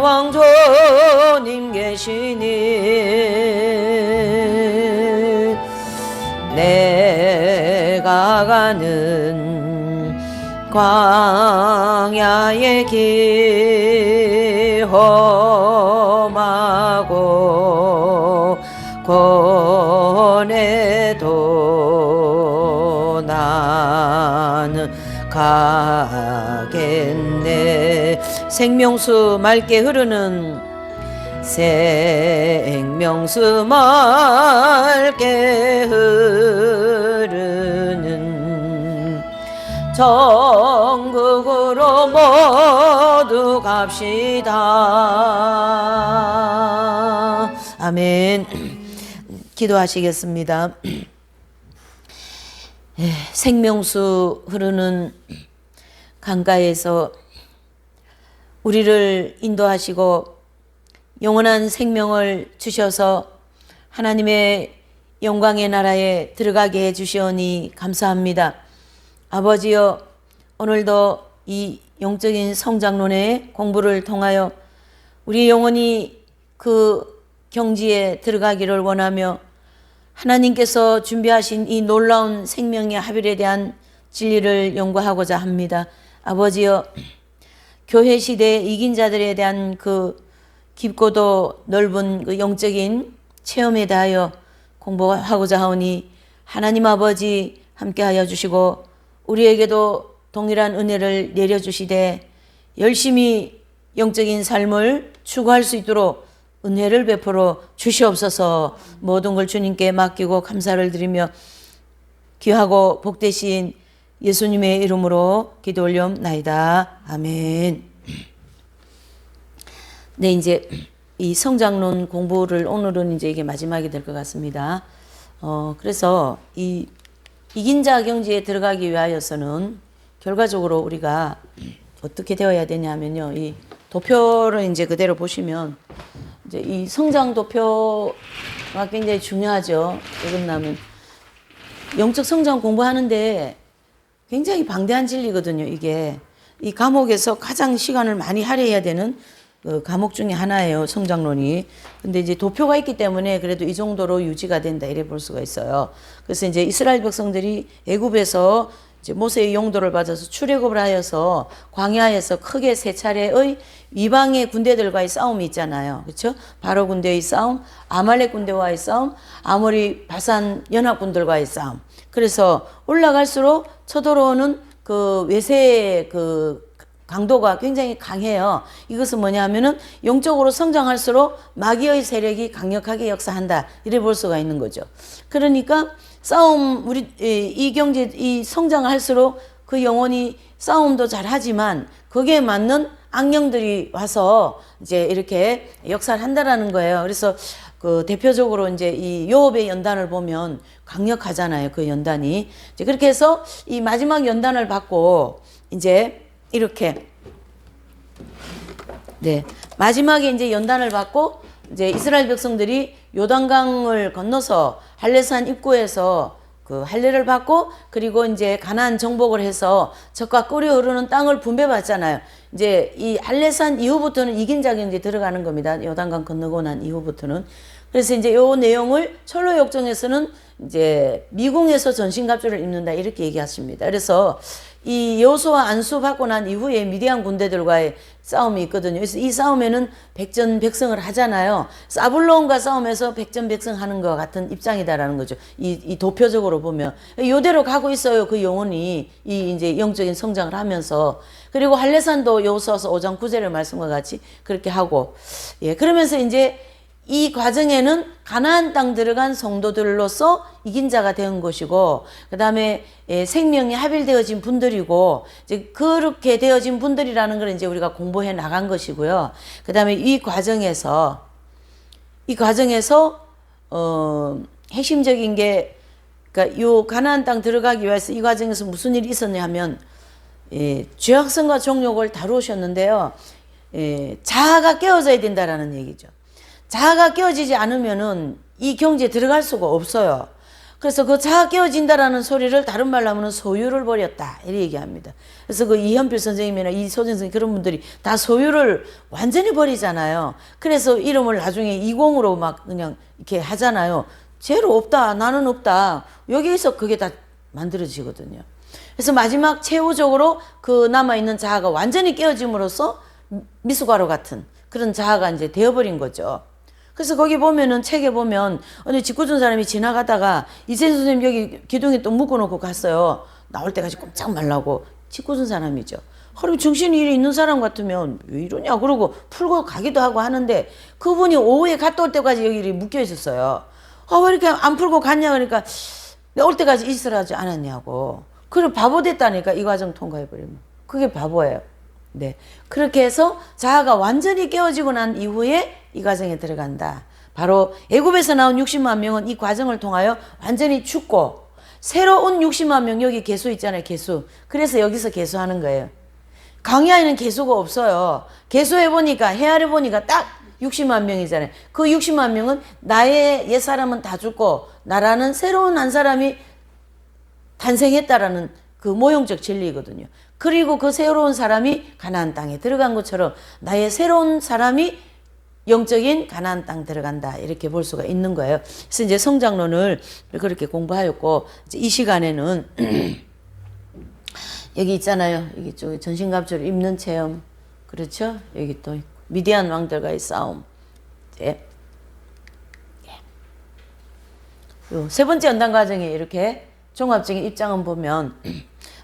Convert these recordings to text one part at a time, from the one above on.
왕조님 계시니 내가 가는 광야의 길 험하고 고뇌도 나는 가겠네. 생명수 맑게 흐르는 생명수 맑게 흐르는 천국으로 모두 갑시다. 아멘. 기도하시겠습니다. 생명수 흐르는 강가에서 우리를 인도하시고 영원한 생명을 주셔서 하나님의 영광의 나라에 들어가게 해주시오니 감사합니다. 아버지여, 오늘도 이 영적인 성장론의 공부를 통하여 우리 영혼이 그 경지에 들어가기를 원하며 하나님께서 준비하신 이 놀라운 생명의 하늘에 대한 진리를 연구하고자 합니다. 아버지여, 교회 시대에 이긴 자들에 대한 그 깊고도 넓은 그 영적인 체험에 대하여 공부하고자 하오니 하나님 아버지 함께하여 주시고 우리에게도 동일한 은혜를 내려주시되 열심히 영적인 삶을 추구할 수 있도록 은혜를 베풀어 주시옵소서. 모든 걸 주님께 맡기고 감사를 드리며 귀하고 복되신 예수님의 이름으로 기도 올려옵나이다. 아멘. 네, 이제 이 성장론 공부를 오늘은 이제 이게 마지막이 될 것 같습니다. 그래서 이 이긴 자 경지에 들어가기 위하여서는 결과적으로 우리가 어떻게 되어야 되냐면요. 이 도표를 이제 그대로 보시면 이제 이 성장 도표가 굉장히 중요하죠. 어긋나면 영적 성장 공부하는데 굉장히 방대한 진리거든요. 이게 이 과목에서 가장 시간을 많이 할애해야 되는 그 과목 중에 하나예요. 성장론이. 근데 이제 도표가 있기 때문에 그래도 이 정도로 유지가 된다 이래 볼 수가 있어요. 그래서 이제 이스라엘 백성들이 애굽에서 이제 모세의 용도를 받아서 출애굽을 하여서 광야에서 크게 세 차례의 이방의 군대들과의 싸움이 있잖아요. 그렇죠? 바로 군대의 싸움, 아말렉 군대와의 싸움, 아모리 바산 연합군들과의 싸움. 그래서 올라갈수록 쳐들어오는 그 외세의 그 강도가 굉장히 강해요. 이것은 뭐냐면은 영적으로 성장할수록 마귀의 세력이 강력하게 역사한다. 이래 볼 수가 있는 거죠. 그러니까 싸움, 이 경제, 이 성장할수록 그 영혼이 싸움도 잘 하지만 거기에 맞는 악령들이 와서 이제 이렇게 역사를 한다라는 거예요. 그래서 그 대표적으로 이제 이 요업의 연단을 보면 강력하잖아요. 그 연단이. 이제 그렇게 해서 이 마지막 연단을 받고 이제 이렇게 네, 마지막에 이제 연단을 받고 이제 이스라엘 백성들이 요단강을 건너서 할례산 입구에서 그 할례를 받고 그리고 이제 가나안 정복을 해서 적과 끓여 흐르는 땅을 분배받잖아요. 이제 이 할례산 이후부터는 이긴 자가 이제 들어가는 겁니다. 요단강 건너고 난 이후부터는. 그래서 이제 요 내용을 철로 역정에서는 이제 미궁에서 전신갑주를 입는다 이렇게 얘기하십니다. 그래서 이 여호수아 안수 받고 난 이후에 미디안 군대들과의 싸움이 있거든요. 그래서 이 싸움에는 백전백승을 하잖아요. 사불론과 싸움에서 백전백승하는 것 같은 입장이다라는 거죠. 이 도표적으로 보면 이대로 가고 있어요. 그 영혼이 이 이제 영적인 성장을 하면서. 그리고 할례산도 여호수아서 5장 9절의 말씀과 같이 그렇게 하고, 예, 그러면서 이제 이 과정에는 가나안 땅 들어간 성도들로서 이긴 자가 된 것이고, 그 다음에 생명이 합일되어진 분들이고, 이제 그렇게 되어진 분들이라는 걸 이제 우리가 공부해 나간 것이고요. 그 다음에 이 과정에서 핵심적인 게, 그러니까 요 가나안 땅 들어가기 위해서 이 과정에서 무슨 일이 있었냐 하면, 죄악성과 정욕을 다루셨는데요. 자아가 깨어져야 된다라는 얘기죠. 자아가 깨어지지 않으면은 이 경지에 들어갈 수가 없어요. 그래서 그 자아 깨어진다라는 소리를 다른 말로 하면 소유를 버렸다 이렇게 얘기합니다. 그래서 그 이현필 선생님이나 이소정 선생님 그런 분들이 다 소유를 완전히 버리잖아요. 그래서 이름을 나중에 이공으로 막 그냥 이렇게 하잖아요. 죄로 없다, 나는 없다. 여기에서 그게 다 만들어지거든요. 그래서 마지막 최후적으로 그 남아있는 자아가 완전히 깨어짐으로써 미숫가루 같은 그런 자아가 이제 되어버린 거죠. 그래서 거기 보면은 책에 보면 어느 짓궂은 사람이 지나가다가 이재수 선생님 여기 기둥에 또 묶어놓고 갔어요. 나올 때까지 꼼짝 말라고. 짓궂은 사람이죠. 하루 정신이 일이 있는 사람 같으면 왜 이러냐 그러고 풀고 가기도 하고 하는데 그분이 오후에 갔다 올 때까지 여기 묶여 있었어요. 왜 이렇게 안 풀고 갔냐 그러니까 내가 올 때까지 있으라지 않았냐고. 그래 바보 됐다니까 이 과정 통과해버리면. 그게 바보예요. 네. 그렇게 해서 자아가 완전히 깨어지고 난 이후에 이 과정에 들어간다. 바로 애굽에서 나온 60만 명은 이 과정을 통하여 완전히 죽고 새로운 60만 명 여기 개수 있잖아요. 개수. 그래서 여기서 개수하는 거예요. 광야에는 개수가 없어요. 개수해보니까 헤아려보니까 딱 60만 명이잖아요. 그 60만 명은 나의 옛사람은 다 죽고 나라는 새로운 한 사람이 탄생했다라는 그 모형적 진리거든요. 그리고 그 새로운 사람이 가나안 땅에 들어간 것처럼 나의 새로운 사람이 영적인 가나안 땅 들어간다 이렇게 볼 수가 있는 거예요. 그래서 이제 성장론을 그렇게 공부하였고 이제 이 시간에는 여기 있잖아요. 여기 쪽 전신갑주를 입는 체험 그렇죠? 여기 또 미디안 왕들과의 싸움. 네. 요 세 번째 연단 과정에 이렇게 종합적인 입장은 보면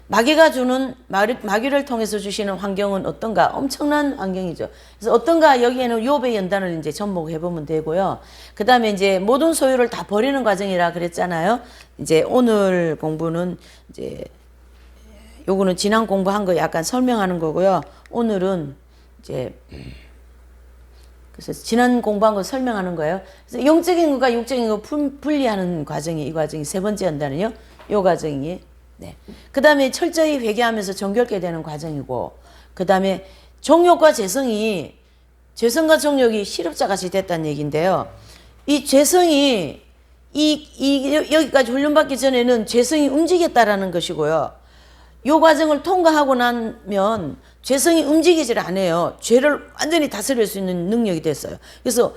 마귀가 주는 마귀를 통해서 주시는 환경은 어떤가? 엄청난 환경이죠. 그래서 어떤가 여기에는 욥의 연단을 이제 접목해 보면 되고요. 그다음에 이제 모든 소유를 다 버리는 과정이라 그랬잖아요. 이제 오늘 공부는 이제 요거는 지난 공부한 거 약간 설명하는 거고요. 오늘은 이제 그래서 지난 공부한 거 설명하는 거예요. 그래서 영적인 것과 육적인 거 분리하는 과정이 이 과정이 세 번째 연단은요. 요 과정이 네. 그 다음에 철저히 회개하면서 정결케 되는 과정이고, 그 다음에 정욕과 재성이, 재성과 정욕이 실업자 같이 됐다는 얘기인데요. 이 재성이, 여기까지 훈련받기 전에는 재성이 움직였다라는 것이고요. 요 과정을 통과하고 나면 죄성이 움직이질 않아요. 죄를 완전히 다스릴 수 있는 능력이 됐어요. 그래서,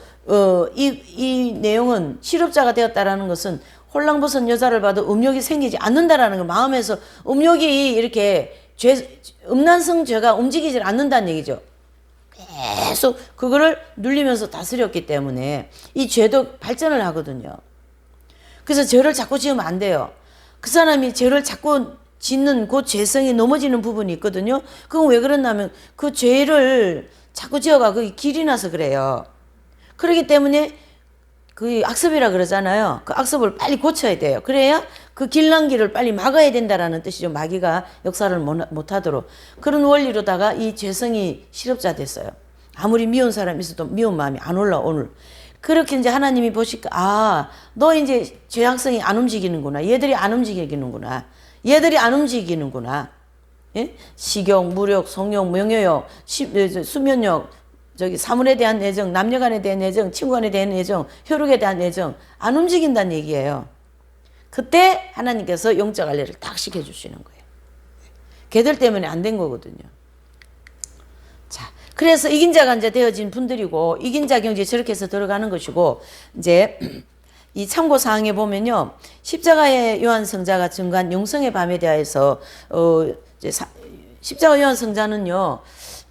이 내용은 실업자가 되었다라는 것은 홀랑벗은 여자를 봐도 음욕이 생기지 않는다라는 거, 마음에서 음욕이 이렇게 음란성 죄가 움직이질 않는다는 얘기죠. 계속 그거를 눌리면서 다스렸기 때문에 이 죄도 발전을 하거든요. 그래서 죄를 자꾸 지으면 안 돼요. 그 사람이 죄를 자꾸 짓는 그 죄성이 넘어지는 부분이 있거든요. 그건 왜 그러냐면 그 죄를 자꾸 지어가 그 길이 나서 그래요. 그렇기 때문에 그 악습이라 그러잖아요. 그 악습을 빨리 고쳐야 돼요. 그래야 그 길난길을 빨리 막아야 된다라는 뜻이죠. 마귀가 역사를 못하도록. 그런 원리로다가 이 죄성이 실업자 됐어요. 아무리 미운 사람이 있어도 미운 마음이 안 올라 오늘. 그렇게 이제 하나님이 보시니까 너 이제 죄악성이 안 움직이는구나. 얘들이 안 움직이는구나. 얘들이 안 움직이는구나. 예? 식욕, 무력, 성욕, 명예욕, 수면욕, 사물에 대한 애정, 남녀간에 대한 애정, 친구간에 대한 애정, 혈육에 대한 애정 안 움직인다는 얘기예요. 그때 하나님께서 영적 할례를 딱 시켜주시는 거예요. 걔들 때문에 안 된 거거든요. 자, 그래서 이긴 자가 이제 되어진 분들이고 이긴 자 경지에 저렇게 해서 들어가는 것이고 이제 이 참고 사항에 보면요, 십자가의 요한 성자가 증거한 영성의 밤에 대하여서 십자가 요한 성자는요.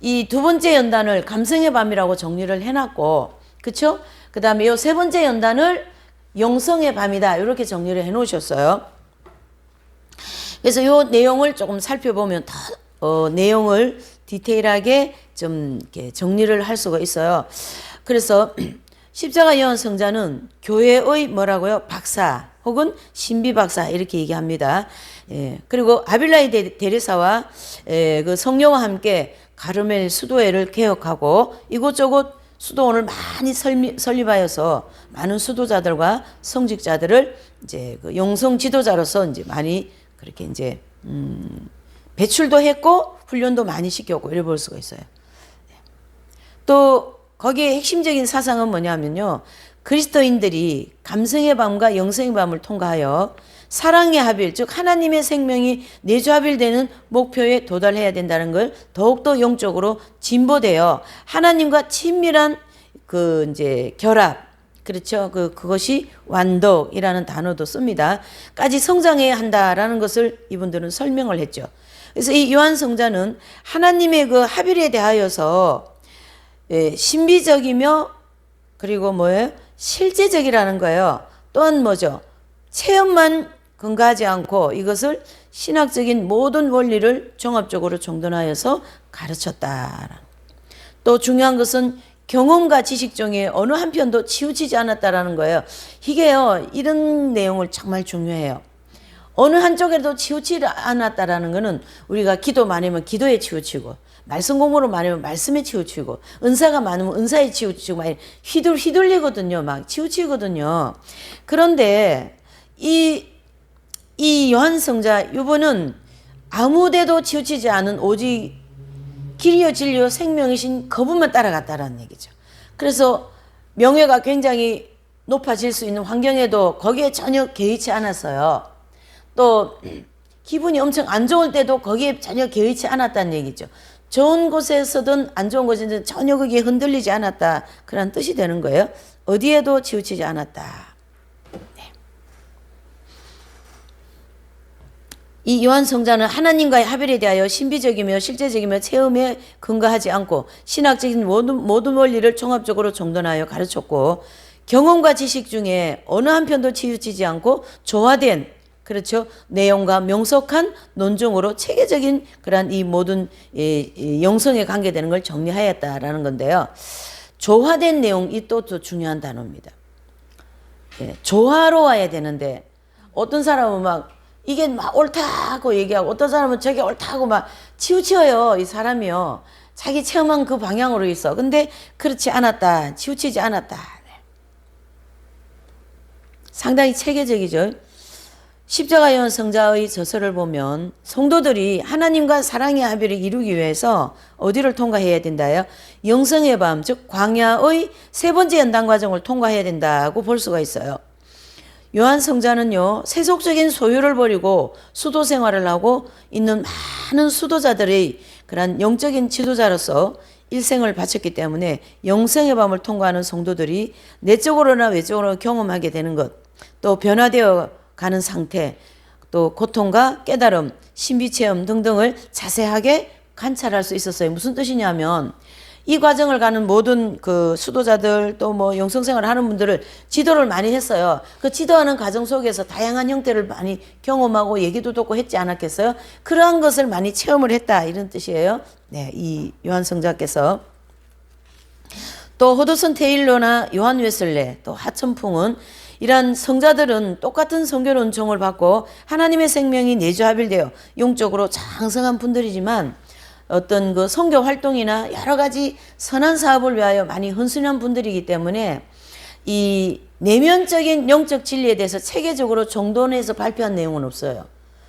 이 두 번째 연단을 감성의 밤이라고 정리를 해놨고, 그쵸? 그 다음에 이 세 번째 연단을 영성의 밤이다. 이렇게 정리를 해놓으셨어요. 그래서 이 내용을 조금 살펴보면 더, 내용을 디테일하게 좀 이렇게 정리를 할 수가 있어요. 그래서 십자가 요한 성자는 교회의 뭐라고요? 박사 혹은 신비 박사 이렇게 얘기합니다. 예. 그리고 아빌라이 대리사와 그 성령과 함께 가르멜 수도회를 개혁하고 이곳저곳 수도원을 많이 설립하여서 많은 수도자들과 성직자들을 이제 그 영성 지도자로서 이제 많이 그렇게 이제 배출도 했고 훈련도 많이 시켰고 이래 볼 수가 있어요. 또 거기에 핵심적인 사상은 뭐냐면요. 그리스도인들이 감성의 밤과 영성의 밤을 통과하여 사랑의 합일, 즉 하나님의 생명이 내주합일되는 목표에 도달해야 된다는 걸 더욱더 영적으로 진보되어 하나님과 친밀한 그 이제 결합, 그렇죠. 그것이 완덕이라는 단어도 씁니다. 까지 성장해야 한다라는 것을 이분들은 설명을 했죠. 그래서 이 요한 성자는 하나님의 그 합일에 대하여서 신비적이며 그리고 뭐예요? 실제적이라는 거예요. 또한 뭐죠? 체험만 근거하지 않고 이것을 신학적인 모든 원리를 종합적으로 정돈하여서 가르쳤다. 또 중요한 것은 경험과 지식 중에 어느 한편도 치우치지 않았다라는 거예요. 이게요, 이런 내용을 정말 중요해요. 어느 한쪽에도 치우치지 않았다라는 것은 우리가 기도 많으면 기도에 치우치고, 말씀 공부를 많으면 말씀에 치우치고, 은사가 많으면 은사에 치우치고, 막 휘둘리거든요. 막 치우치거든요. 그런데 이 요한 성자, 이분은 아무데도 치우치지 않은 오직 길이요 진리요 생명이신 그분만 따라갔다라는 얘기죠. 그래서 명예가 굉장히 높아질 수 있는 환경에도 거기에 전혀 개의치 않았어요. 또 기분이 엄청 안 좋을 때도 거기에 전혀 개의치 않았다는 얘기죠. 좋은 곳에서든 안 좋은 곳에든 전혀 거기에 흔들리지 않았다. 그런 뜻이 되는 거예요. 어디에도 치우치지 않았다. 이 요한 성자는 하나님과의 합일에 대하여 신비적이며 실제적이며 체험에 근거하지 않고 신학적인 모든 원리를 종합적으로 정돈하여 가르쳤고 경험과 지식 중에 어느 한편도 치우치지 않고 조화된 그렇죠 내용과 명석한 논증으로 체계적인 그러한 이 모든 영성에 관계되는 걸 정리하였다라는 건데요. 조화된 내용이 또 중요한 단어입니다. 조화로워야 되는데 어떤 사람은 막 이게 막 옳다고 얘기하고 어떤 사람은 저게 옳다고 막 치우쳐요. 이 사람이요. 자기 체험한 그 방향으로 있어. 근데 그렇지 않았다. 치우치지 않았다. 상당히 체계적이죠. 십자가 요한 성자의 저서를 보면 성도들이 하나님과 사랑의 합의를 이루기 위해서 어디를 통과해야 된다요? 영성의 밤, 즉 광야의 세 번째 연단 과정을 통과해야 된다고 볼 수가 있어요. 요한 성자는요, 세속적인 소유를 버리고 수도 생활을 하고 있는 많은 수도자들의 그런 영적인 지도자로서 일생을 바쳤기 때문에 영성의 밤을 통과하는 성도들이 내적으로나 외적으로 경험하게 되는 것, 또 변화되어 가는 상태, 또 고통과 깨달음, 신비체험 등등을 자세하게 관찰할 수 있었어요. 무슨 뜻이냐면 이 과정을 가는 모든 그 수도자들 또 뭐 영성생활을 하는 분들을 지도를 많이 했어요. 그 지도하는 과정 속에서 다양한 형태를 많이 경험하고 얘기도 듣고 했지 않았겠어요? 그러한 것을 많이 체험을 했다 이런 뜻이에요. 네, 이 요한 성자께서 또 허드슨 테일러나 요한 웨슬레 또 하천풍은 이러한 성자들은 똑같은 성결 은총을 받고 하나님의 생명이 내주합일되어 영적으로 장성한 분들이지만 어떤 그 선교 활동이나 여러 가지 선한 사업을 위하여 많이 헌신한 분들이기 때문에 이 내면적인 영적 진리에 대해서 체계적으로 정돈해서 발표한 내용은 없어요.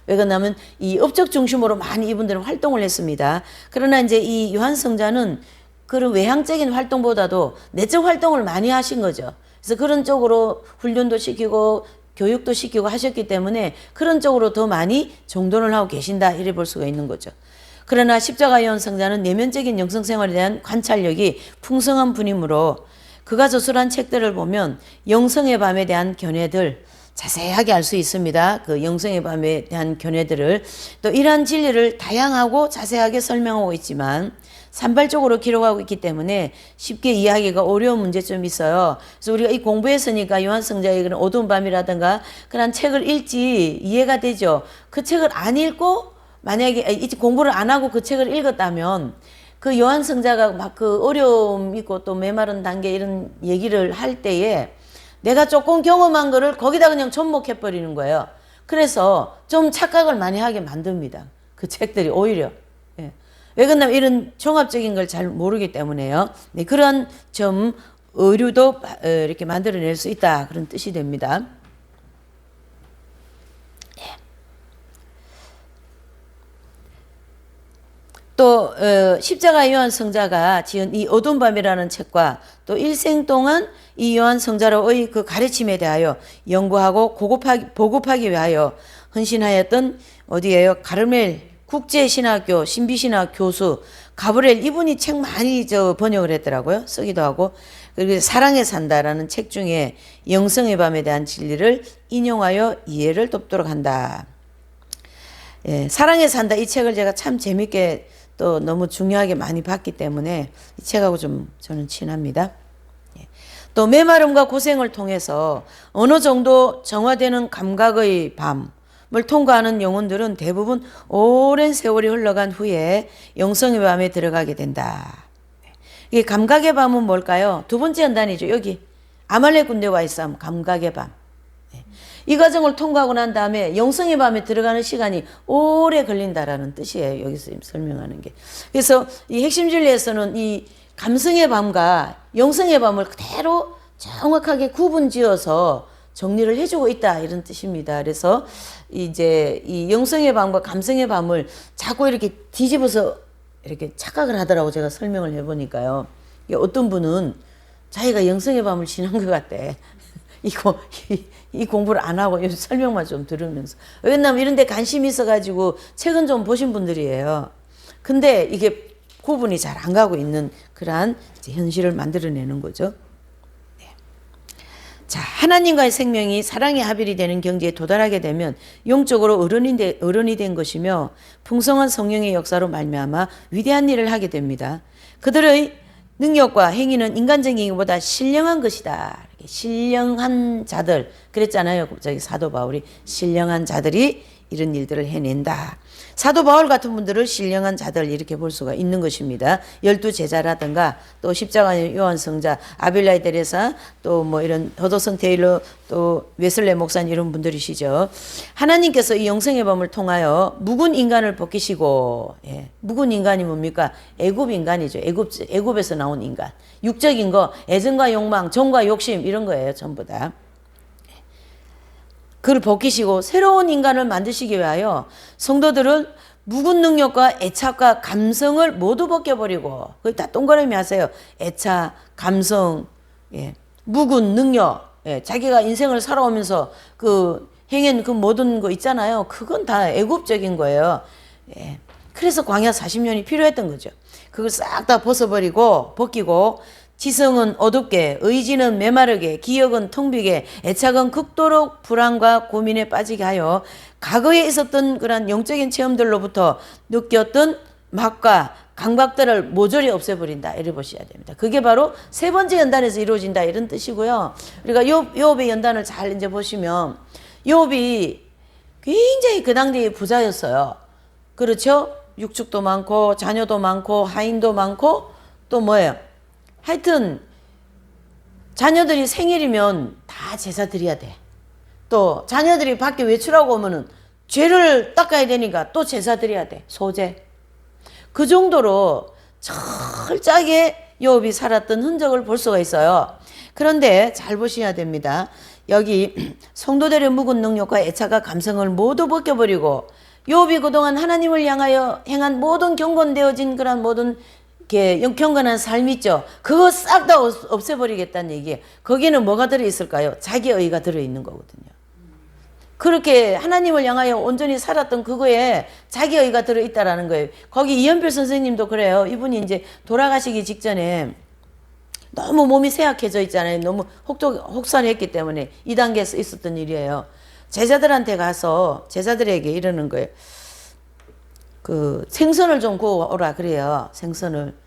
왜 그러냐면 이 업적 중심으로 많이 이분들은 활동을 했습니다. 그러나 이제 이 요한 성자는 그런 외향적인 활동보다도 내적 활동을 많이 하신 거죠. 그래서 그런 쪽으로 훈련도 시키고 교육도 시키고 하셨기 때문에 그런 쪽으로 더 많이 정돈을 하고 계신다 이래 볼 수가 있는 거죠. 그러나 십자가 요한 성자는 내면적인 영성생활에 대한 관찰력이 풍성한 분이므로 그가 저술한 책들을 보면 영성의 밤에 대한 견해들 자세하게 알 수 있습니다. 그 영성의 밤에 대한 견해들을 또 이러한 진리를 다양하고 자세하게 설명하고 있지만 산발적으로 기록하고 있기 때문에 쉽게 이해하기가 어려운 문제점이 있어요. 그래서 우리가 이 공부했으니까 요한 성자의 그런 어두운 밤이라든가 그런 책을 읽지 이해가 되죠. 그 책을 안 읽고 만약에 공부를 안 하고 그 책을 읽었다면 그 요한 성자가 막 그 어려움 있고 또 메마른 단계 이런 얘기를 할 때에 내가 조금 경험한 거를 거기다 그냥 접목해 버리는 거예요. 그래서 좀 착각을 많이 하게 만듭니다. 그 책들이 오히려. 예. 왜 그러냐면 이런 종합적인 걸 잘 모르기 때문에요. 네, 그런 좀 의류도 이렇게 만들어낼 수 있다. 그런 뜻이 됩니다. 또 십자가 요한 성자가 지은 이 어두운 밤이라는 책과 또 일생 동안 이 요한 성자로의 그 가르침에 대하여 연구하고 보급하기 위하여 헌신하였던 어디에요? 가르멜 국제신학교 신비신학 교수 가브리엘 이분이 책 많이 번역을 했더라고요. 쓰기도 하고. 그리고 사랑에 산다라는 책 중에 영성의 밤에 대한 진리를 인용하여 이해를 돕도록 한다. 예, 사랑에 산다 이 책을 제가 참 재밌게 또 너무 중요하게 많이 봤기 때문에 이 책하고 좀 저는 친합니다. 예. 또 메마름과 고생을 통해서 어느 정도 정화되는 감각의 밤을 통과하는 영혼들은 대부분 오랜 세월이 흘러간 후에 영성의 밤에 들어가게 된다. 이 감각의 밤은 뭘까요? 두 번째 연단이죠. 여기 아말렉 군대와의 싸움, 감각의 밤. 이 과정을 통과하고 난 다음에 영성의 밤에 들어가는 시간이 오래 걸린다라는 뜻이에요. 여기서 설명하는 게. 그래서 이 핵심 진리에서는 이 감성의 밤과 영성의 밤을 그대로 정확하게 구분지어서 정리를 해주고 있다 이런 뜻입니다. 그래서 이제 이 영성의 밤과 감성의 밤을 자꾸 이렇게 뒤집어서 이렇게 착각을 하더라고 제가 설명을 해보니까요. 어떤 분은 자기가 영성의 밤을 지난 것 같대. 이 공부를 안 하고 설명만 좀 들으면서. 왜냐면 이런 데 관심이 있어가지고 책은 좀 보신 분들이에요. 근데 이게 구분이 잘 안 가고 있는 그러한 이제 현실을 만들어내는 거죠. 네. 자, 하나님과의 생명이 사랑의 합일이 되는 경지에 도달하게 되면 영적으로 어른이 된 것이며 풍성한 성령의 역사로 말미암아 위대한 일을 하게 됩니다. 그들의 능력과 행위는 인간적인 것보다 신령한 것이다. 신령한 자들 그랬잖아요. 저기 사도 바울이 신령한 자들이 이런 일들을 해낸다. 사도 바울 같은 분들을 신령한 자들 이렇게 볼 수가 있는 것입니다. 12 제자라든가 또 십자가 요한 성자 아빌라이 데레사 또 뭐 이런 더더슨 테일러 또 웨슬레 목사님 이런 분들이시죠. 하나님께서 이 영성의 밤을 통하여 묵은 인간을 벗기시고 묵은 인간이 뭡니까? 애굽 인간이죠. 애굽에서 나온 인간. 육적인 거 애정과 욕망 정과 욕심 이런 거예요. 전부 다. 그를 벗기시고 새로운 인간을 만드시기 위하여 성도들은 묵은 능력과 애착과 감성을 모두 벗겨버리고 거의 다 동그라미 하세요. 애착, 감성, 묵은 능력, 자기가 인생을 살아오면서 그 행한 그 모든 거 있잖아요. 그건 다 애굽적인 거예요. 그래서 광야 40년이 필요했던 거죠. 그걸 싹 다 벗기고 지성은 어둡게, 의지는 메마르게, 기억은 텅 비게, 애착은 극도로 불안과 고민에 빠지게 하여 과거에 있었던 그런 영적인 체험들로부터 느꼈던 맛과 감각들을 모조리 없애버린다. 이래 보셔야 됩니다. 그게 바로 세 번째 연단에서 이루어진다. 이런 뜻이고요. 우리가 욥의 연단을 잘 이제 보시면 욥이 굉장히 그 당대의 부자였어요. 그렇죠? 육축도 많고 자녀도 많고 하인도 많고 또 뭐예요? 하여튼 자녀들이 생일이면 다 제사 드려야 돼. 또 자녀들이 밖에 외출하고 오면은 죄를 닦아야 되니까 또 제사 드려야 돼. 소제. 그 정도로 철저하게 욥이 살았던 흔적을 볼 수가 있어요. 그런데 잘 보셔야 됩니다. 여기 성도들의 묵은 능력과 애착과 감성을 모두 벗겨버리고 욥이 그동안 하나님을 향하여 행한 모든 경건되어진 그런 모든 경건한 삶 있죠. 그거 싹 다 없애버리겠다는 얘기예요. 거기는 뭐가 들어있을까요? 자기의가 들어있는 거거든요. 그렇게 하나님을 향하여 온전히 살았던 그거에 자기의가 들어있다라는 거예요. 거기 이현필 선생님도 그래요. 이분이 이제 돌아가시기 직전에 너무 몸이 쇠약해져 있잖아요. 너무 혹사했기 때문에 이 단계에서 있었던 일이에요. 제자들한테 가서 제자들에게 이러는 거예요. 그 생선을 좀 구워오라 그래요. 생선을.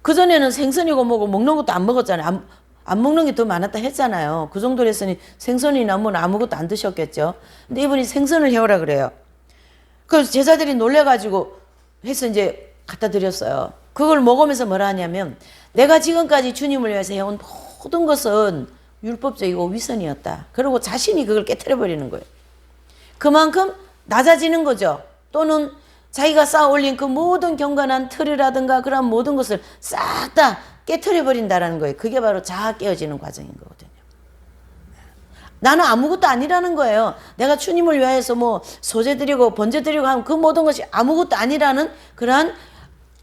그전에는 생선이고 뭐고 먹는 것도 안 먹었잖아요. 안 먹는 게 더 많았다 했잖아요. 그 정도로 했으니 생선이나 뭐 아무것도 안 드셨겠죠. 근데 이분이 생선을 해오라 그래요. 그래서 제자들이 놀래가지고 해서 이제 갖다 드렸어요. 그걸 먹으면서 뭐라 하냐면 내가 지금까지 주님을 위해서 해온 모든 것은 율법적이고 위선이었다. 그리고 자신이 그걸 깨트려버리는 거예요. 그만큼 낮아지는 거죠. 또는 자기가 쌓아 올린 그 모든 경건한 틀이라든가 그런 모든 것을 싹 다 깨트려 버린다라는 거예요. 그게 바로 자아 깨어지는 과정인 거거든요. 나는 아무것도 아니라는 거예요. 내가 주님을 위하여서 뭐 소재 드리고 번제 드리고 하면 그 모든 것이 아무것도 아니라는 그러한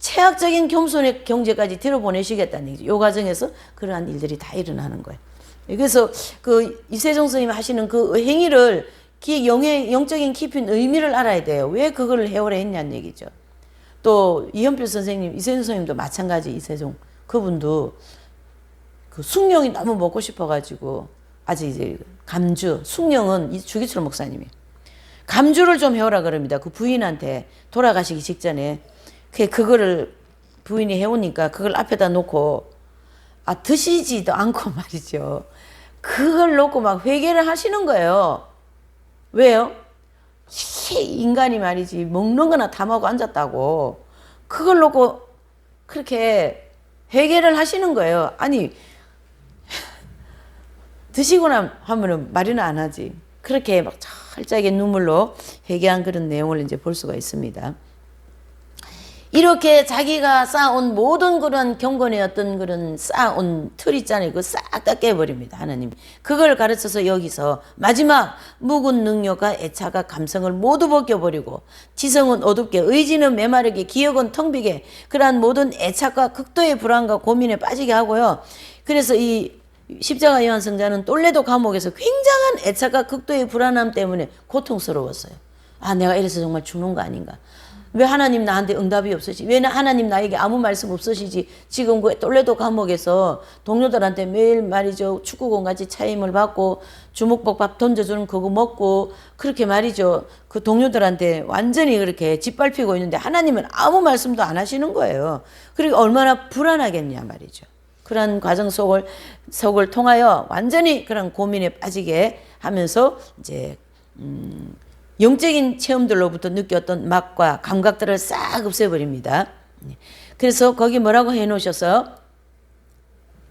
최악적인 겸손의 경제까지 들어보내시겠다는 얘기죠. 이 과정에서 그러한 일들이 다 일어나는 거예요. 그래서 그 이세종 스님 하시는 그 행위를 영적인 깊은 의미를 알아야 돼요. 왜 그걸 해오래 했냐는 얘기죠. 또 이현필 선생님, 이세종 선생님도 마찬가지. 이세종 그분도 그 숭늉이 너무 먹고 싶어가지고 아직 이제 감주, 숭늉은 주기철 목사님이 감주를 좀 해오라 그럽니다. 그 부인한테 돌아가시기 직전에 그거를 부인이 해오니까 그걸 앞에다 놓고 드시지도 않고 말이죠. 그걸 놓고 막 회개를 하시는 거예요. 왜요? 인간이 말이지 먹는 거나 다 먹고 앉았다고 그걸 놓고 그렇게 회개를 하시는 거예요. 아니 드시거나 하면은 말이나 안 하지. 그렇게 막 철저하게 눈물로 회개한 그런 내용을 이제 볼 수가 있습니다. 이렇게 자기가 쌓아온 모든 그런 경건의 어떤 그런 쌓아온 틀 있잖아요. 그거 싹 다 깨버립니다. 하나님. 그걸 가르쳐서 여기서 마지막 묵은 능력과 애착과 감성을 모두 벗겨버리고 지성은 어둡게 의지는 메마르게 기억은 텅 비게 그러한 모든 애착과 극도의 불안과 고민에 빠지게 하고요. 그래서 이 십자가 요한성자는 똘레도 감옥에서 굉장한 애착과 극도의 불안함 때문에 고통스러웠어요. 내가 이래서 정말 죽는 거 아닌가. 왜 하나님 나한테 응답이 없으시지? 왜 하나님 나에게 아무 말씀 없으시지? 지금 그 똘레도 감옥에서 동료들한테 매일 말이죠. 축구공 같이 차임을 받고 주먹밥 밥 던져주는 그거 먹고 그렇게 말이죠. 그 동료들한테 완전히 그렇게 짓밟히고 있는데 하나님은 아무 말씀도 안 하시는 거예요. 그러니까 얼마나 불안하겠냐 말이죠. 그런 과정 속을 통하여 완전히 그런 고민에 빠지게 하면서 이제 영적인 체험들로부터 느꼈던 맛과 감각들을 싹 없애버립니다. 그래서 거기 뭐라고 해놓으셔서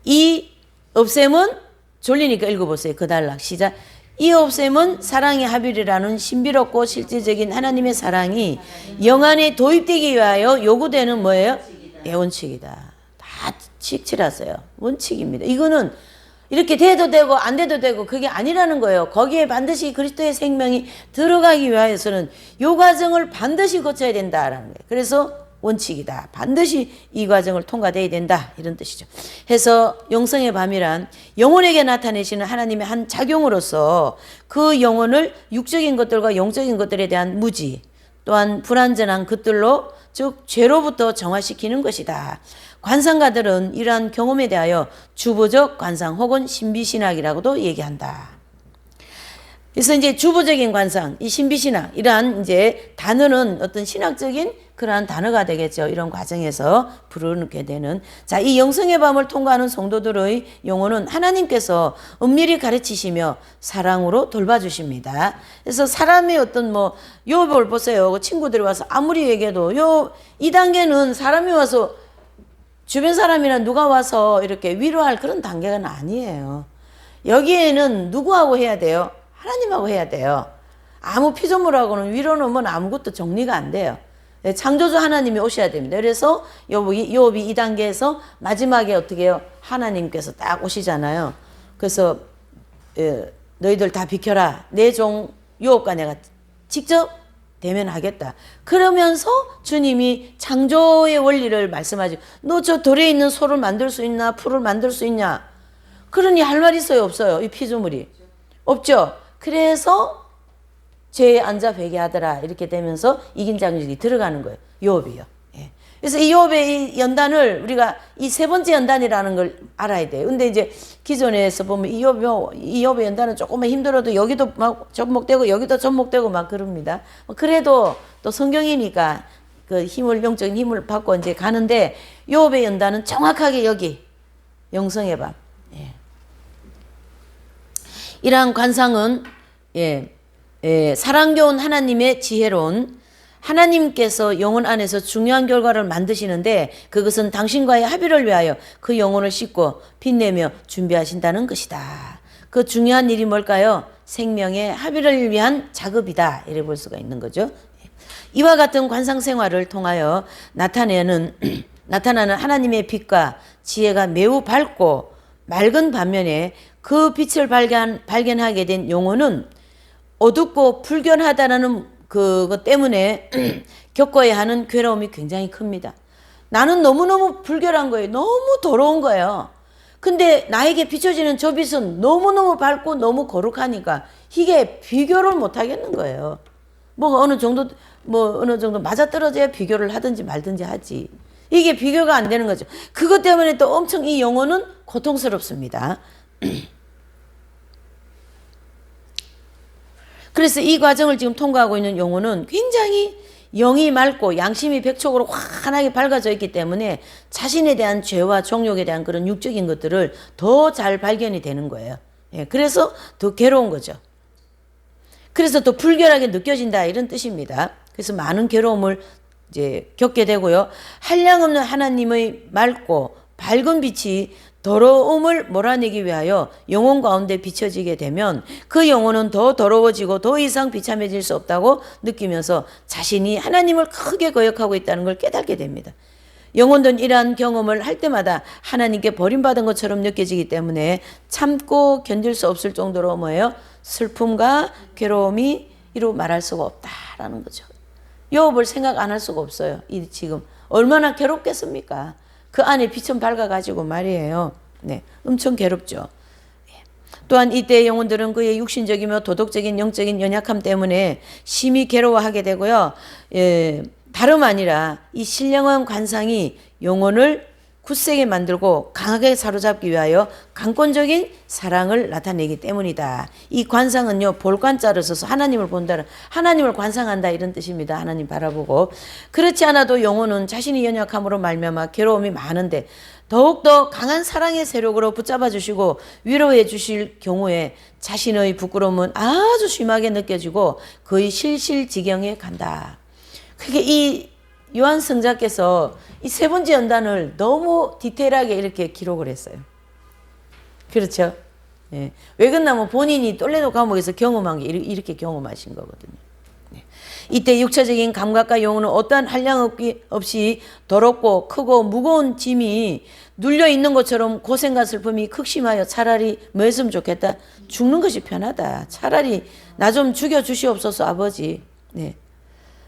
이 없앰은 졸리니까 읽어보세요. 그 단락 시작. 이 없앰은 사랑의 합일이라는 신비롭고 실질적인 하나님의 사랑이 영안에 도입되기 위하여 요구되는 뭐예요? 원칙이다. 다 칙칠하세요. 원칙입니다. 이거는 이렇게 돼도 되고 안 돼도 되고 그게 아니라는 거예요. 거기에 반드시 그리스도의 생명이 들어가기 위하여서는 이 과정을 반드시 거쳐야 된다라는 거예요. 그래서 원칙이다. 반드시 이 과정을 통과돼야 된다. 이런 뜻이죠. 해서 영성의 밤이란 영혼에게 나타내시는 하나님의 한 작용으로서 그 영혼을 육적인 것들과 영적인 것들에 대한 무지 또한 불완전한 것들로 즉 죄로부터 정화시키는 것이다. 관상가들은 이러한 경험에 대하여 주보적 관상 혹은 신비신학이라고도 얘기한다. 그래서 이제 주보적인 관상, 이 신비신학, 이러한 이제 단어는 어떤 신학적인 그러한 단어가 되겠죠. 이런 과정에서 부르게 되는. 자, 이 영성의 밤을 통과하는 성도들의 영혼은 하나님께서 은밀히 가르치시며 사랑으로 돌봐주십니다. 그래서 사람의 어떤 요업을 보세요. 친구들이 와서 아무리 얘기해도 이 단계는 사람이 와서 주변 사람이나 누가 와서 이렇게 위로할 그런 단계가 아니에요. 여기에는 누구하고 해야 돼요? 하나님하고 해야 돼요. 아무 피조물하고는 위로는 아무것도 정리가 안 돼요. 창조주 하나님이 오셔야 됩니다. 그래서 요업이 이 단계에서 마지막에 어떻게 해요? 하나님께서 딱 오시잖아요. 그래서 너희들 다 비켜라. 내 종 요업과 내가 직접 대면하겠다. 그러면서 주님이 창조의 원리를 말씀하죠. 너 저 돌에 있는 소를 만들 수 있나? 풀을 만들 수 있냐? 그러니 할 말 있어요? 없어요? 이 피조물이. 없죠? 그래서 죄에 앉아 회개하더라. 이렇게 되면서 이긴 자격이 들어가는 거예요. 요업이요. 예. 그래서 이 요업의 이 연단을 우리가 이 세 번째 연단이라는 걸 알아야 돼요. 근데 이제 기존에서 보면 이 요업의 연단은 조금만 힘들어도 여기도 막 접목되고 여기도 접목되고 막 그럽니다. 그래도 또 성경이니까 그 영적인 힘을 받고 이제 가는데 요업의 연단은 정확하게 여기 영성의 밤. 예. 이러한 관상은 사랑겨운 하나님의 지혜로운 하나님께서 영혼 안에서 중요한 결과를 만드시는데 그것은 당신과의 합의를 위하여 그 영혼을 씻고 빛내며 준비하신다는 것이다. 그 중요한 일이 뭘까요? 생명의 합의를 위한 작업이다. 이래 볼 수가 있는 거죠. 이와 같은 관상 생활을 통하여 나타나는 하나님의 빛과 지혜가 매우 밝고 맑은 반면에 그 빛을 발견하게 된 영혼은 어둡고 불견하다는 그것 때문에 겪어야 하는 괴로움이 굉장히 큽니다. 나는 너무너무 불결한 거예요. 너무 더러운 거예요. 근데 나에게 비춰지는 저 빛은 너무너무 밝고 너무 거룩하니까 이게 비교를 못 하겠는 거예요. 뭐 어느 정도 맞아떨어져야 비교를 하든지 말든지 하지. 이게 비교가 안 되는 거죠. 그것 때문에 또 엄청 이 영혼은 고통스럽습니다. 그래서 이 과정을 지금 통과하고 있는 영혼은 굉장히 영이 맑고 양심이 백촉으로 환하게 밝아져 있기 때문에 자신에 대한 죄와 정욕에 대한 그런 육적인 것들을 더 잘 발견이 되는 거예요. 예, 그래서 더 괴로운 거죠. 그래서 더 불결하게 느껴진다 이런 뜻입니다. 그래서 많은 괴로움을 이제 겪게 되고요. 한량없는 하나님의 맑고 밝은 빛이 더러움을 몰아내기 위하여 영혼 가운데 비춰지게 되면 그 영혼은 더 더러워지고 더 이상 비참해질 수 없다고 느끼면서 자신이 하나님을 크게 거역하고 있다는 걸 깨닫게 됩니다. 영혼들은 이러한 경험을 할 때마다 하나님께 버림받은 것처럼 느껴지기 때문에 참고 견딜 수 없을 정도로 뭐예요? 슬픔과 괴로움이 이루 말할 수가 없다라는 거죠. 욥을 생각 안 할 수가 없어요. 이 지금 얼마나 괴롭겠습니까? 그 안에 빛은 밝아가지고 말이에요. 네, 엄청 괴롭죠. 또한 이때의 영혼들은 그의 육신적이며 도덕적인 영적인 연약함 때문에 심히 괴로워하게 되고요. 다름 아니라 이 신령한 관상이 영혼을 굳세게 만들고 강하게 사로잡기 위하여 강권적인 사랑을 나타내기 때문이다. 이 관상은요, 볼관자를 써서 하나님을 본다, 하나님을 관상한다 이런 뜻입니다. 하나님 바라보고. 그렇지 않아도 영혼은 자신이 연약함으로 말미암아 괴로움이 많은데 더욱더 강한 사랑의 세력으로 붙잡아 주시고 위로해 주실 경우에 자신의 부끄러움은 아주 심하게 느껴지고 거의 실실지경에 간다. 그게 이 요한 성자께서 이 세 번째 연단을 너무 디테일하게 이렇게 기록을 했어요. 그렇죠? 예. 왜 그러냐면 본인이 똘레도 감옥에서 경험한 게 이렇게 경험하신 거거든요. 예. 이때 육체적인 감각과 영혼은 어떠한 한량 없이 더럽고 크고 무거운 짐이 눌려 있는 것처럼 고생과 슬픔이 극심하여 차라리 뭐 했으면 좋겠다? 죽는 것이 편하다. 차라리 나 좀 죽여주시옵소서 아버지. 네.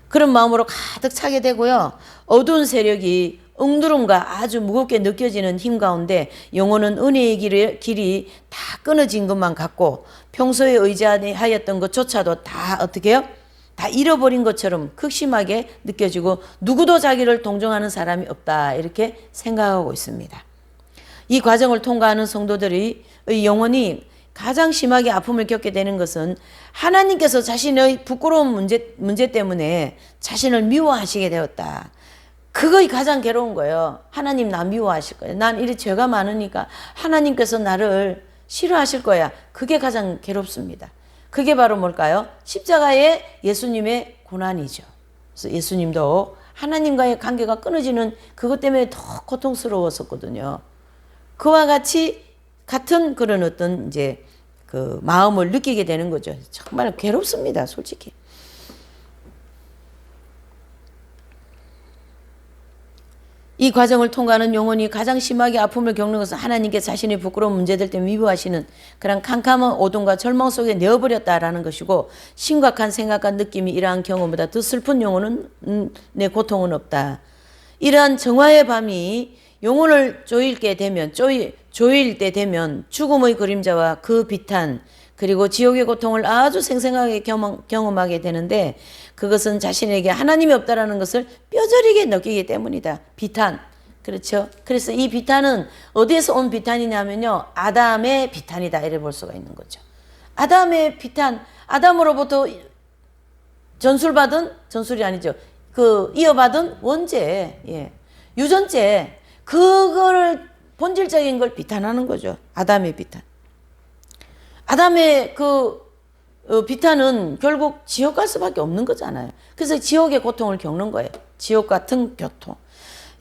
그런 마음으로 가득 차게 되고요. 어두운 세력이 엉두름과 아주 무겁게 느껴지는 힘 가운데 영혼은 은혜의 길이 다 끊어진 것만 같고 평소에 의지하였던 것조차도 다 어떻게 해요? 다 잃어버린 것처럼 극심하게 느껴지고 누구도 자기를 동정하는 사람이 없다 이렇게 생각하고 있습니다. 이 과정을 통과하는 성도들의 영혼이 가장 심하게 아픔을 겪게 되는 것은 하나님께서 자신의 부끄러운 문제 때문에 자신을 미워하시게 되었다. 그것이 가장 괴로운 거예요. 하나님 나 미워하실 거예요. 난 이리 죄가 많으니까 하나님께서 나를 싫어하실 거야. 그게 가장 괴롭습니다. 그게 바로 뭘까요? 십자가의 예수님의 고난이죠. 그래서 예수님도 하나님과의 관계가 끊어지는 그것 때문에 더 고통스러웠었거든요. 그와 같은 그런 어떤 이제 그 마음을 느끼게 되는 거죠. 정말 괴롭습니다, 솔직히. 이 과정을 통과하는 영혼이 가장 심하게 아픔을 겪는 것은 하나님께 자신의 부끄러운 문제들 때문에 미워하시는 그런 캄캄한 어둠과 절망 속에 내어버렸다라는 것이고 심각한 생각과 느낌이 이러한 경험보다 더 슬픈 영혼은 내 고통은 없다. 이러한 정화의 밤이 영혼을 조일 때 되면 죽음의 그림자와 그 비탄 그리고 지옥의 고통을 아주 생생하게 경험하게 되는데 그것은 자신에게 하나님이 없다라는 것을 뼈저리게 느끼기 때문이다. 비탄. 그렇죠? 그래서 이 비탄은 어디에서 온 비탄이냐면요. 아담의 비탄이다. 이래 볼 수가 있는 거죠. 아담의 비탄. 아담으로부터 전술이 아니죠. 이어받은 원죄. 예. 유전죄. 그거를 본질적인 걸 비탄하는 거죠. 아담의 비탄. 아담의 비탄은 결국 지옥 갈 수밖에 없는 거잖아요. 그래서 지옥의 고통을 겪는 거예요. 지옥 같은 고통.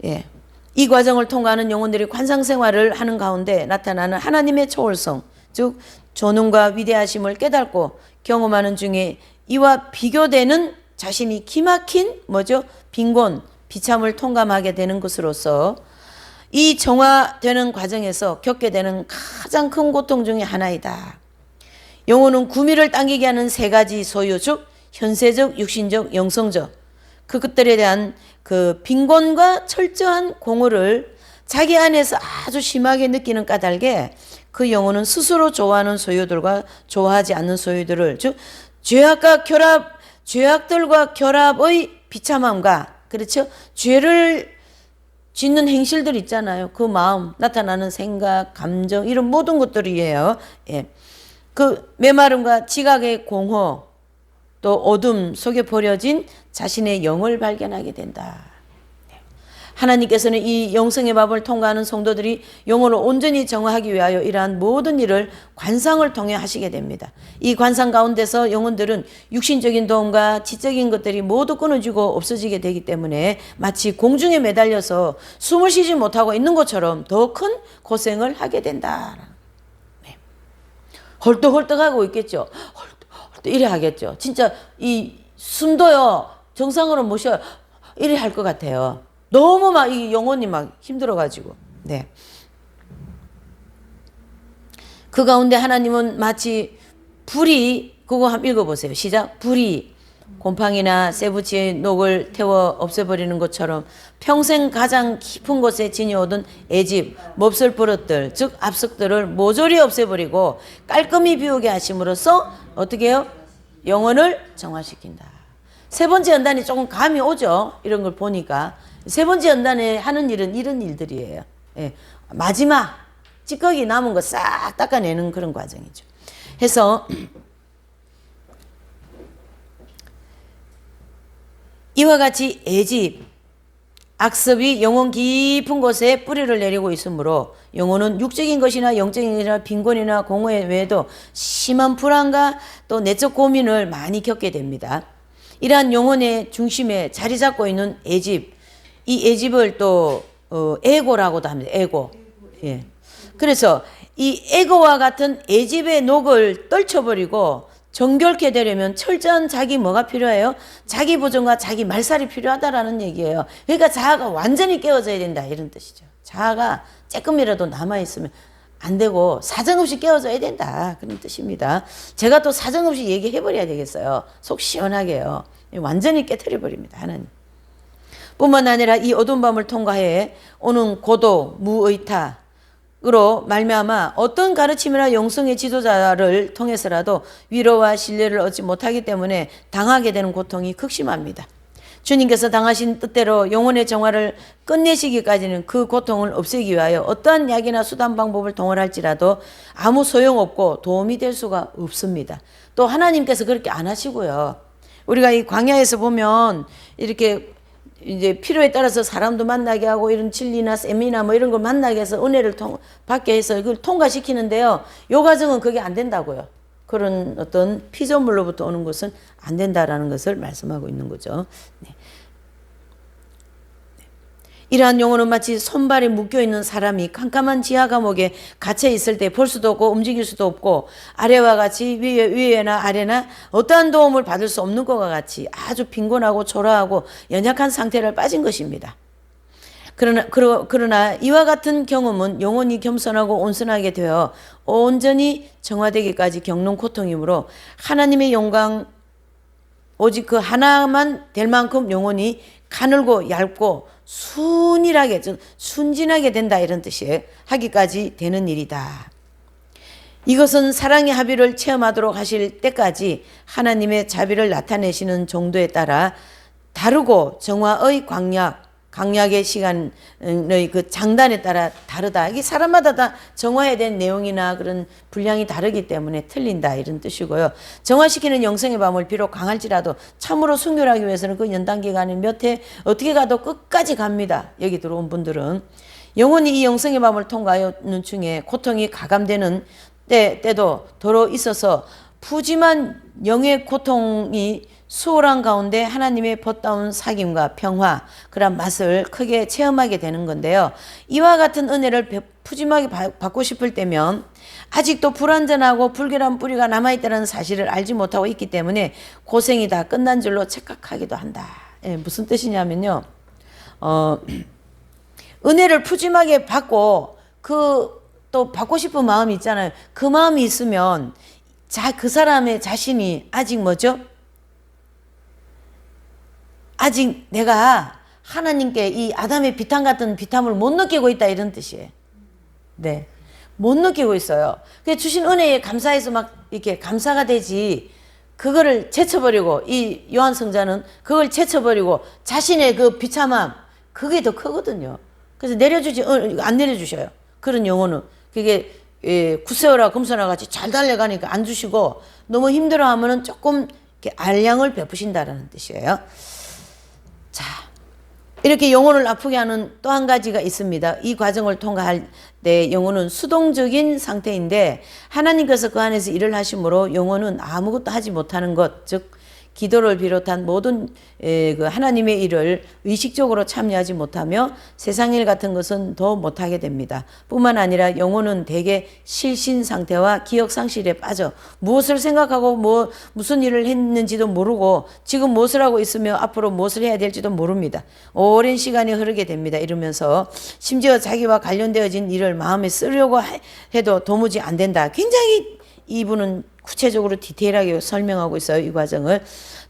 예. 이 과정을 통과하는 영혼들이 관상 생활을 하는 가운데 나타나는 하나님의 초월성, 즉 존엄과 위대하심을 깨닫고 경험하는 중에 이와 비교되는 자신이 기막힌 빈곤, 비참을 통감하게 되는 것으로서 이 정화되는 과정에서 겪게 되는 가장 큰 고통 중에 하나이다. 영혼은 구미를 당기게 하는 세 가지 소유, 즉 현세적, 육신적, 영성적. 그것들에 대한 그 빈곤과 철저한 공허를 자기 안에서 아주 심하게 느끼는 까닭에 그 영혼은 스스로 좋아하는 소유들과 좋아하지 않는 소유들을, 즉 죄악들과 결합의 비참함과, 그렇죠? 죄를 짓는 행실들 있잖아요. 그 마음, 나타나는 생각, 감정, 이런 모든 것들이에요. 예. 그 메마름과 지각의 공허, 또 어둠 속에 버려진 자신의 영을 발견하게 된다. 하나님께서는 이 영성의 밥을 통과하는 성도들이 영혼을 온전히 정화하기 위하여 이러한 모든 일을 관상을 통해 하시게 됩니다. 이 관상 가운데서 영혼들은 육신적인 도움과 지적인 것들이 모두 끊어지고 없어지게 되기 때문에 마치 공중에 매달려서 숨을 쉬지 못하고 있는 것처럼 더 큰 고생을 하게 된다. 네. 헐떡헐떡하고 있겠죠. 헐떡헐떡 이래 하겠죠. 진짜 이 숨도요 정상으로 못 쉬어요. 이래 할 것 같아요. 너무 막 이 영혼이 막 힘들어가지고. 네. 그 가운데 하나님은 마치 불이, 그거 한번 읽어보세요. 시작. 불이 곰팡이나 세부치의 녹을 태워 없애버리는 것처럼 평생 가장 깊은 곳에 지녀오던 애집, 몹쓸 버릇들, 즉 압석들을 모조리 없애버리고 깔끔히 비우게 하심으로써 어떻게 해요? 영혼을 정화시킨다. 세 번째 연단이 조금 감이 오죠. 이런 걸 보니까. 세 번째 연단에 하는 일은 이런 일들이에요. 예. 마지막 찌꺼기 남은 거 싹 닦아내는 그런 과정이죠. 해서 이와 같이 애집, 악습이 영혼 깊은 곳에 뿌리를 내리고 있으므로 영혼은 육적인 것이나 영적인 것이나 빈곤이나 공허 외에도 심한 불안과 또 내적 고민을 많이 겪게 됩니다. 이러한 영혼의 중심에 자리 잡고 있는 애집, 이 애집을 또 에고라고도 합니다. 에고. 예. 그래서 이 에고와 같은 애집의 녹을 떨쳐버리고 정결케 되려면 철저한 자기 뭐가 필요해요? 자기 보존과 자기 말살이 필요하다라는 얘기예요. 그러니까 자아가 완전히 깨어져야 된다 이런 뜻이죠. 자아가 조금이라도 남아있으면 안 되고 사정없이 깨어져야 된다 그런 뜻입니다. 제가 또 사정없이 얘기해버려야 되겠어요. 속 시원하게요. 완전히 깨트려 버립니다. 하나님. 뿐만 아니라 이 어두운 밤을 통과해 오는 고도, 무의탁으로 말미암아 어떤 가르침이나 영성의 지도자를 통해서라도 위로와 신뢰를 얻지 못하기 때문에 당하게 되는 고통이 극심합니다. 주님께서 당하신 뜻대로 영혼의 정화를 끝내시기까지는 그 고통을 없애기 위하여 어떠한 약이나 수단 방법을 동원할지라도 아무 소용없고 도움이 될 수가 없습니다. 또 하나님께서 그렇게 안 하시고요. 우리가 이 광야에서 보면 이렇게 이제 필요에 따라서 사람도 만나게 하고 이런 진리나 세미나 뭐 이런 걸 만나게 해서 은혜를 받게 해서 그걸 통과시키는데요. 요 과정은 그게 안 된다고요. 그런 어떤 피조물로부터 오는 것은 안 된다라는 것을 말씀하고 있는 거죠. 네. 이러한 용어는 마치 손발에 묶여있는 사람이 깜깜한 지하 감옥에 갇혀 있을 때 볼 수도 없고 움직일 수도 없고 아래와 같이 위에나 아래나 어떠한 도움을 받을 수 없는 것과 같이 아주 빈곤하고 초라하고 연약한 상태를 빠진 것입니다. 그러나 이와 같은 경험은 영혼이 겸손하고 온순하게 되어 온전히 정화되기까지 겪는 고통이므로 하나님의 영광 오직 그 하나만 될 만큼 영혼이 가늘고 얇고 순일하게 순진하게 된다 이런 뜻이에요. 하기까지 되는 일이다. 이것은 사랑의 합의를 체험하도록 하실 때까지 하나님의 자비를 나타내시는 정도에 따라 다르고 정화의 강약의 시간의 그 장단에 따라 다르다. 이게 사람마다 다 정화해야 된 내용이나 그런 분량이 다르기 때문에 틀린다 이런 뜻이고요. 정화시키는 영성의 밤을 비록 강할지라도 참으로 순결하기 위해서는 그 연단 기간이 몇 해 어떻게 가도 끝까지 갑니다. 여기 들어온 분들은 영혼이 이 영성의 밤을 통과하는 중에 고통이 가감되는 때도 더러 있어서 푸짐한 영의 고통이 수월한 가운데 하나님의 벗다운 사귐과 평화, 그런 맛을 크게 체험하게 되는 건데요. 이와 같은 은혜를 푸짐하게 받고 싶을 때면 아직도 불완전하고 불결한 뿌리가 남아있다는 사실을 알지 못하고 있기 때문에 고생이 다 끝난 줄로 착각하기도 한다. 예, 무슨 뜻이냐면요. 은혜를 푸짐하게 받고 또 받고 싶은 마음이 있잖아요. 그 마음이 있으면 그 사람의 자신이 아직 뭐죠? 아직 내가 하나님께 이 아담의 비탄 같은 비탐을 못 느끼고 있다 이런 뜻이에요. 네. 못 느끼고 있어요. 그 주신 은혜에 감사해서 막 이렇게 감사가 되지 그거를 제쳐버리고 이 요한 성자는 그걸 제쳐버리고 자신의 그 비참함 그게 더 크거든요. 그래서 안 내려주셔요. 그런 영혼은 그게 구세어라 금손아 같이 잘 달려가니까 안 주시고 너무 힘들어하면은 조금 이렇게 알량을 베푸신다라는 뜻이에요. 자, 이렇게 영혼을 아프게 하는 또 한 가지가 있습니다. 이 과정을 통과할 때 영혼은 수동적인 상태인데 하나님께서 그 안에서 일을 하심으로 영혼은 아무것도 하지 못하는 것, 즉 기도를 비롯한 모든 그 하나님의 일을 의식적으로 참여하지 못하며 세상 일 같은 것은 더 못하게 됩니다. 뿐만 아니라 영혼은 대개 실신 상태와 기억 상실에 빠져 무엇을 생각하고 무슨 일을 했는지도 모르고 지금 무엇을 하고 있으며 앞으로 무엇을 해야 될지도 모릅니다. 오랜 시간이 흐르게 됩니다. 이러면서 심지어 자기와 관련되어진 일을 마음에 쓰려고 해도 도무지 안 된다. 굉장히 이분은 구체적으로 디테일하게 설명하고 있어요. 이 과정을.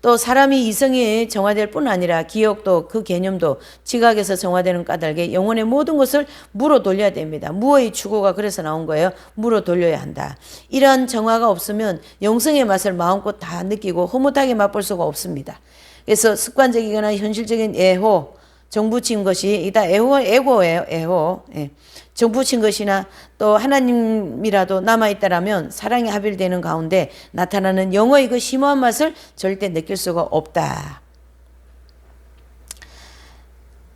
또 사람이 이성이 정화될 뿐 아니라 기억도 그 개념도 지각에서 정화되는 까닭에 영혼의 모든 것을 물어 돌려야 됩니다. 무의 추구가 그래서 나온 거예요. 물어 돌려야 한다. 이러한 정화가 없으면 영성의 맛을 마음껏 다 느끼고 흐뭇하게 맛볼 수가 없습니다. 그래서 습관적이거나 현실적인 애호, 정붙인 것이 이다 애고예요. 애호. 예. 정붙인 것이나 또 하나님이라도 남아있다라면 사랑이 합일되는 가운데 나타나는 영어의 그 심오한 맛을 절대 느낄 수가 없다.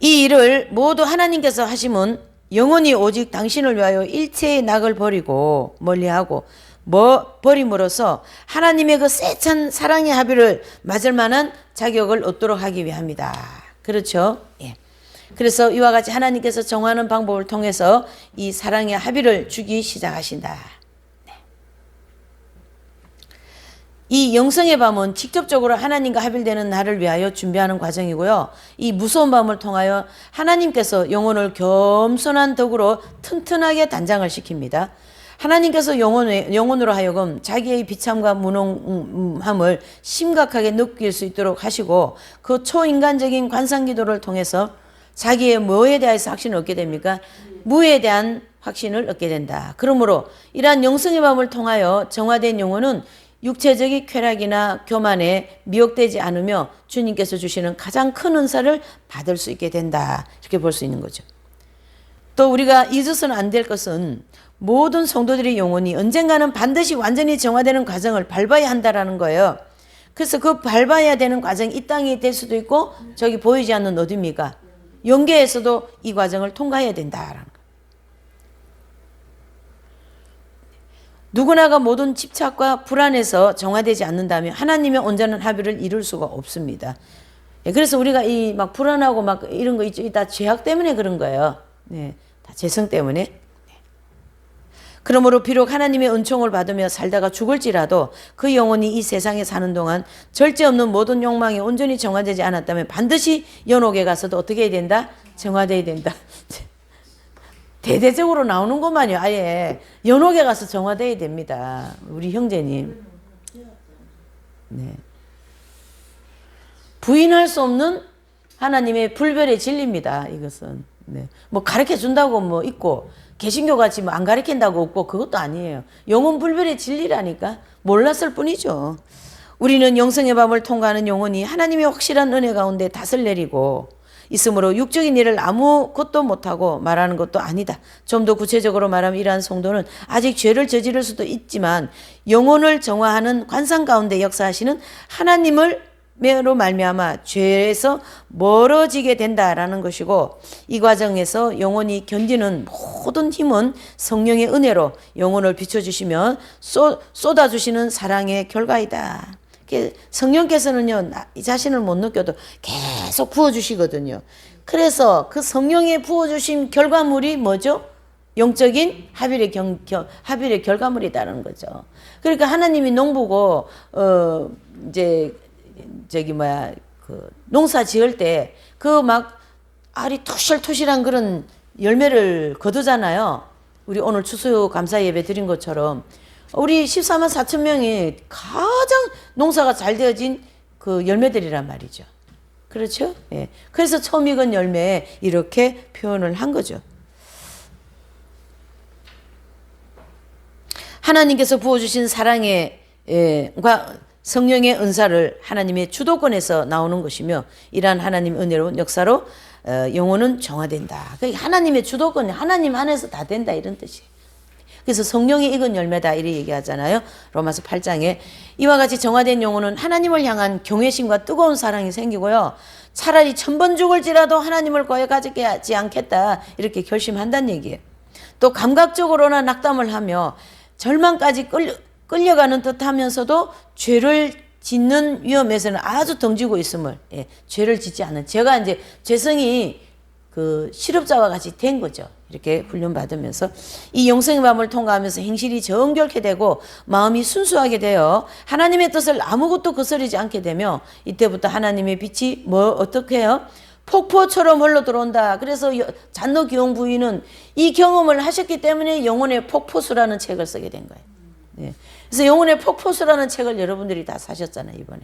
이 일을 모두 하나님께서 하심은 영원히 오직 당신을 위하여 일체의 낙을 버리고 멀리하고 버림으로써 하나님의 그 세찬 사랑의 합의를 맞을 만한 자격을 얻도록 하기 위함이다. 그렇죠? 예. 그래서 이와 같이 하나님께서 정하는 방법을 통해서 이 사랑의 합의를 주기 시작하신다. 네. 이 영성의 밤은 직접적으로 하나님과 합일되는 날을 위하여 준비하는 과정이고요. 이 무서운 밤을 통하여 하나님께서 영혼을 겸손한 덕으로 튼튼하게 단장을 시킵니다. 하나님께서 영혼으로 하여금 자기의 비참과 무능함을 심각하게 느낄 수 있도록 하시고 그 초인간적인 관상기도를 통해서 자기의 뭐에 대해서 확신을 얻게 됩니까? 무에 대한 확신을 얻게 된다. 그러므로 이러한 영성의 밤을 통하여 정화된 영혼은 육체적인 쾌락이나 교만에 미혹되지 않으며 주님께서 주시는 가장 큰 은사를 받을 수 있게 된다. 이렇게 볼 수 있는 거죠. 또 우리가 잊어서는 안 될 것은 모든 성도들의 영혼이 언젠가는 반드시 완전히 정화되는 과정을 밟아야 한다라는 거예요. 그래서 그 밟아야 되는 과정이 이 땅이 될 수도 있고 저기 보이지 않는 어디입니까? 영계에서도 이 과정을 통과해야 된다라는 거예요. 누구나가 모든 집착과 불안에서 정화되지 않는다면 하나님의 온전한 합의를 이룰 수가 없습니다. 그래서 우리가 이 막 불안하고 막 이런 거 있죠. 다 죄악 때문에 그런 거예요. 네, 다 죄성 때문에. 그러므로 비록 하나님의 은총을 받으며 살다가 죽을지라도 그 영혼이 이 세상에 사는 동안 절제 없는 모든 욕망이 온전히 정화되지 않았다면 반드시 연옥에 가서도 어떻게 해야 된다? 정화되어야 된다. 대대적으로 나오는 것만요. 아예 연옥에 가서 정화되어야 됩니다. 우리 형제님. 네. 부인할 수 없는 하나님의 불별의 진리입니다. 이것은. 네. 뭐 가르쳐 준다고 뭐 있고 개신교 같이 뭐 안 가르친다고 없고 그것도 아니에요. 영혼 불별의 진리라니까 몰랐을 뿐이죠. 우리는 영성의 밤을 통과하는 영혼이 하나님의 확실한 은혜 가운데 닷을 내리고 있으므로 육적인 일을 아무것도 못하고 말하는 것도 아니다. 좀 더 구체적으로 말하면 이러한 성도는 아직 죄를 저지를 수도 있지만 영혼을 정화하는 관상 가운데 역사하시는 하나님을 로 말미암아 죄에서 멀어지게 된다라는 것이고 이 과정에서 영혼이 견디는 모든 힘은 성령의 은혜로 영혼을 비춰주시며 쏟아주시는 사랑의 결과이다. 성령께서는요 이 자신을 못 느껴도 계속 부어주시거든요. 그래서 그 성령의 부어주신 결과물이 뭐죠? 영적인 합일의 결과물이다라는 거죠. 그러니까 하나님이 농부고 농사 지을 때 그 막 알이 토실토실한 그런 열매를 거두잖아요. 우리 오늘 추수 감사 예배 드린 것처럼 우리 14만 4천 명이 가장 농사가 잘 되어진 그 열매들이란 말이죠. 그렇죠? 예. 그래서 처음 익은 열매 이렇게 표현을 한 거죠. 하나님께서 부어주신 사랑의 성령의 은사를 하나님의 주도권에서 나오는 것이며 이러한 하나님의 은혜로운 역사로 영혼은 정화된다. 그러니까 하나님의 주도권이 하나님 안에서 다 된다 이런 뜻이에요. 그래서 성령이 익은 열매다 이렇게 얘기하잖아요. 로마서 8장에 이와 같이 정화된 영혼은 하나님을 향한 경외심과 뜨거운 사랑이 생기고요. 차라리 1000번 죽을지라도 하나님을 거역하지 않겠다 이렇게 결심한다는 얘기예요. 또 감각적으로나 낙담을 하며 절망까지 끌려가는 듯 하면서도 죄를 짓는 위험에서는 아주 덩지고 있음을, 죄를 짓지 않은, 제가 이제 죄성이 그 실업자와 같이 된 거죠. 이렇게 훈련받으면서 이 영성의 마음을 통과하면서 행실이 정결케 되고 마음이 순수하게 되어 하나님의 뜻을 아무것도 거스르지 않게 되며 이때부터 하나님의 빛이 어떻게 해요? 폭포처럼 흘러 들어온다. 그래서 잔노 기용 부인은 이 경험을 하셨기 때문에 영혼의 폭포수라는 책을 쓰게 된 거예요. 네. 그래서 영혼의 폭포수라는 책을 여러분들이 다 사셨잖아요, 이번에.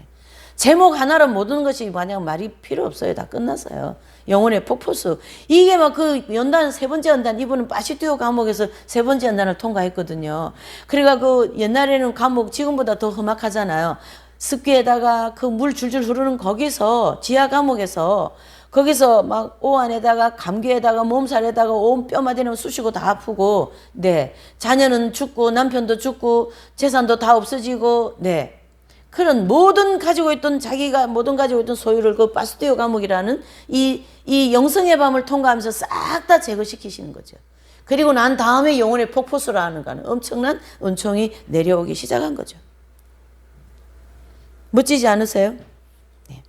제목 하나로 모든 것이 만약 말이 필요 없어요. 다 끝났어요. 영혼의 폭포수. 이게 막 그 연단, 세 번째 연단, 이분은 파시투어 과목에서 세 번째 연단을 통과했거든요. 그러니까 그 옛날에는 과목 지금보다 더 험악하잖아요. 습기에다가 그 물 줄줄 흐르는 거기서, 지하 과목에서, 거기서 막 오한에다가 감기에다가 몸살에다가 온 뼈마디는 쑤시고 다 아프고, 네. 자녀는 죽고 남편도 죽고 재산도 다 없어지고, 네. 그런 자기가 모든 가지고 있던 소유를 그 파스티오 감옥이라는 이 영성의 밤을 통과하면서 싹 다 제거시키시는 거죠. 그리고 난 다음에 영혼의 폭포수라는 거는 엄청난 은총이 내려오기 시작한 거죠. 멋지지 않으세요? 네.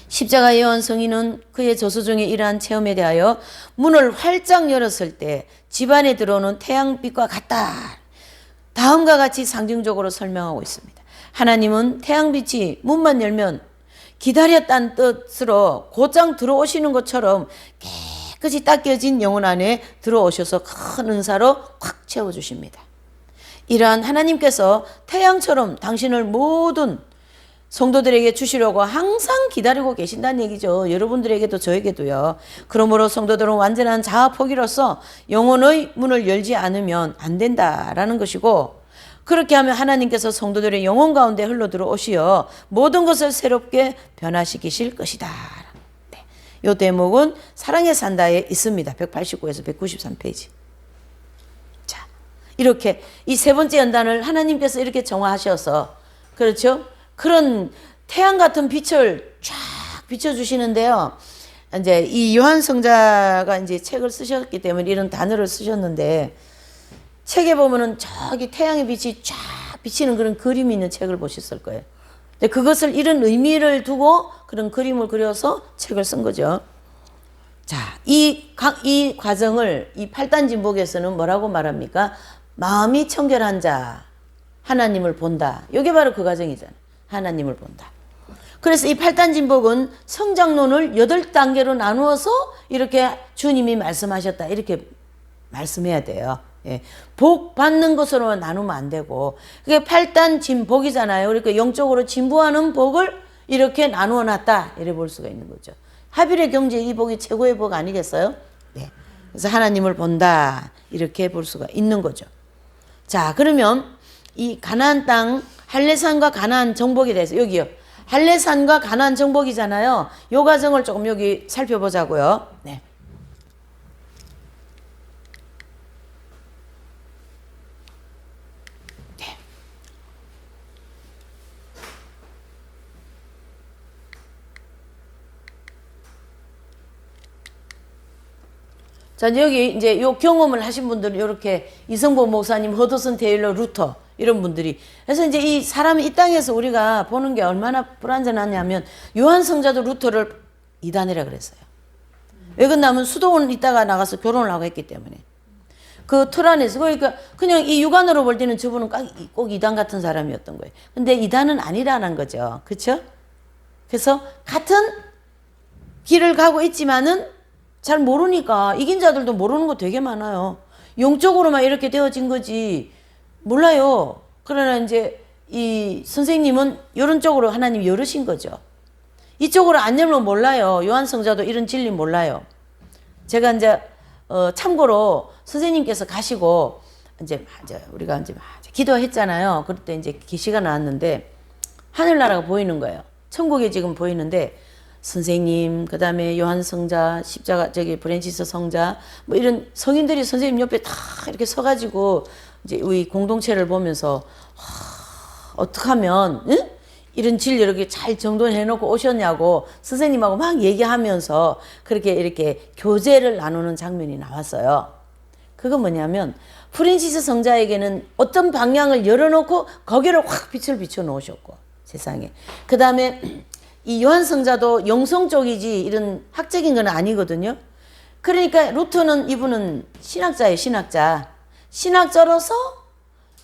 십자가의 요한 성인은 그의 저서 중에 이러한 체험에 대하여 문을 활짝 열었을 때 집안에 들어오는 태양빛과 같다. 다음과 같이 상징적으로 설명하고 있습니다. 하나님은 태양빛이 문만 열면 기다렸다는 뜻으로 곧장 들어오시는 것처럼 깨끗이 닦여진 영혼 안에 들어오셔서 큰 은사로 꽉 채워주십니다. 이러한 하나님께서 태양처럼 당신을 모든 성도들에게 주시려고 항상 기다리고 계신다는 얘기죠. 여러분들에게도 저에게도요. 그러므로 성도들은 완전한 자아 포기로서 영혼의 문을 열지 않으면 안 된다라는 것이고, 그렇게 하면 하나님께서 성도들의 영혼 가운데 흘러 들어오시어 모든 것을 새롭게 변화시키실 것이다. 네. 이 대목은 사랑의 산다에 있습니다. 189에서 193페이지. 자, 이렇게 이 세 번째 연단을 하나님께서 이렇게 정화하셔서, 그렇죠? 그런 태양 같은 빛을 쫙 비춰주시는데요. 이제 이 요한 성자가 이제 책을 쓰셨기 때문에 이런 단어를 쓰셨는데, 책에 보면은 저기 태양의 빛이 쫙 비치는 그런 그림이 있는 책을 보셨을 거예요. 근데 그것을 이런 의미를 두고 그런 그림을 그려서 책을 쓴 거죠. 자, 이 과정을 이 8단 진복에서는 뭐라고 말합니까? 마음이 청결한 자, 하나님을 본다. 이게 바로 그 과정이잖아요. 하나님을 본다. 그래서 이 8단 진복은 성장론을 8단계로 나누어서 이렇게 주님이 말씀하셨다. 이렇게 말씀해야 돼요. 예. 복 받는 것으로만 나누면 안 되고, 그게 8단 진복이잖아요. 그러니까 영적으로 진보하는 복을 이렇게 나누어 놨다. 이래 볼 수가 있는 거죠. 하빌의 경제 이 복이 최고의 복 아니겠어요? 네. 그래서 하나님을 본다. 이렇게 볼 수가 있는 거죠. 자, 그러면 이 가나안 땅 할례산과 가나안 정복에 대해서 여기요. 할례산과 가나안 정복이잖아요. 이 과정을 조금 여기 살펴보자고요. 네. 네. 자, 여기 이제 요 경험을 하신 분들은 이렇게 이성보 목사님, 허드슨 테일러, 루터 이런 분들이. 그래서 이제 이 사람이 이 땅에서 우리가 보는 게 얼마나 불완전하냐면, 요한 성자도 루터를 이단이라 그랬어요. 왜 그러냐면 수도원 있다가 나가서 결혼을 하고 했기 때문에. 그 틀 안에서. 그러니까 그냥 이 육안으로 볼 때는 저분은 꼭 이단 같은 사람이었던 거예요. 근데 이단은 아니라는 거죠. 그렇죠? 그래서 같은 길을 가고 있지만은 잘 모르니까, 이긴 자들도 모르는 거 되게 많아요. 영적으로만 이렇게 되어진 거지 몰라요. 그러나 이제 이 선생님은 이런 쪽으로 하나님이 열으신 거죠. 이쪽으로 안 열면 몰라요. 요한 성자도 이런 진리 몰라요. 제가 이제 참고로 선생님께서 가시고 이제 우리가 이제 기도했잖아요. 그럴 때 이제 계시가 나왔는데 하늘나라가 보이는 거예요. 천국이 지금 보이는데 선생님, 그 다음에 요한 성자, 십자가, 브랜시스 성자, 뭐 이런 성인들이 선생님 옆에 다 이렇게 서가지고 이제 우리 공동체를 보면서 어떻게 하면 응? 이런 진리 이렇게 잘 정돈해놓고 오셨냐고 선생님하고 막 얘기하면서 그렇게 이렇게 교제를 나누는 장면이 나왔어요. 그건 뭐냐면 프랜시스 성자에게는 어떤 방향을 열어놓고 거기를 확 빛을 비춰 놓으셨고 세상에. 그 다음에 이 요한 성자도 영성 쪽이지 이런 학적인 건 아니거든요. 그러니까 루터는 이분은 신학자예요. 신학자로서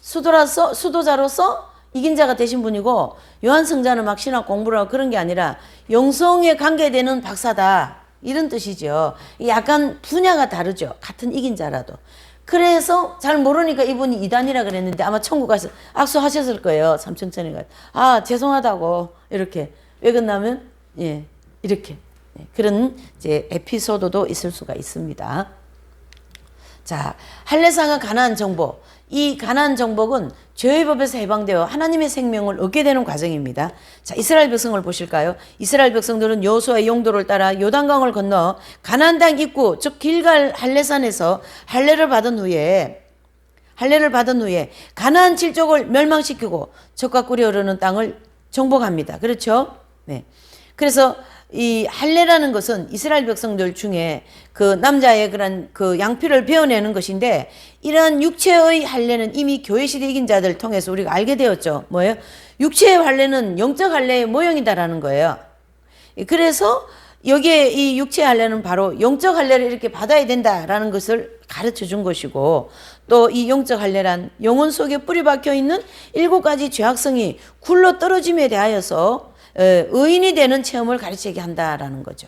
수도자로서 이긴 자가 되신 분이고 요한 성자는 막 신학 공부를 하고 그런 게 아니라 영성에 관계되는 박사다 이런 뜻이죠. 약간 분야가 다르죠. 같은 이긴 자라도. 그래서 잘 모르니까 이분이 이단이라 그랬는데 아마 천국 가서 악수하셨을 거예요. 삼층천에 가서. 아 죄송하다고 이렇게. 왜 그러냐면 예 이렇게 그런 이제 에피소드도 있을 수가 있습니다. 자, 할례상의 가나안 정복. 이 가나안 정복은 죄의 법에서 해방되어 하나님의 생명을 얻게 되는 과정입니다. 자, 이스라엘 백성을 보실까요? 이스라엘 백성들은 여호수아의 용도를 따라 요단강을 건너 가나안 땅 입구, 즉 길갈 할례산에서 할례를 받은 후에 가나안 7족을 멸망시키고 젖과 꿀이 흐르는 땅을 정복합니다. 그렇죠? 네. 그래서 이 할례라는 것은 이스라엘 백성들 중에 그 남자의 그런 그 양피를 베어내는 것인데 이러한 육체의 할례는 이미 교회 시대 이긴 자들 통해서 우리가 알게 되었죠. 뭐예요? 육체의 할례는 영적 할례의 모형이다라는 거예요. 그래서 여기에 이 육체의 할례는 바로 영적 할례를 이렇게 받아야 된다라는 것을 가르쳐 준 것이고 또 이 영적 할례란 영혼 속에 뿌리 박혀 있는 7가지 죄악성이 굴러 떨어짐에 대하여서 의인이 되는 체험을 가르치게 한다라는 거죠.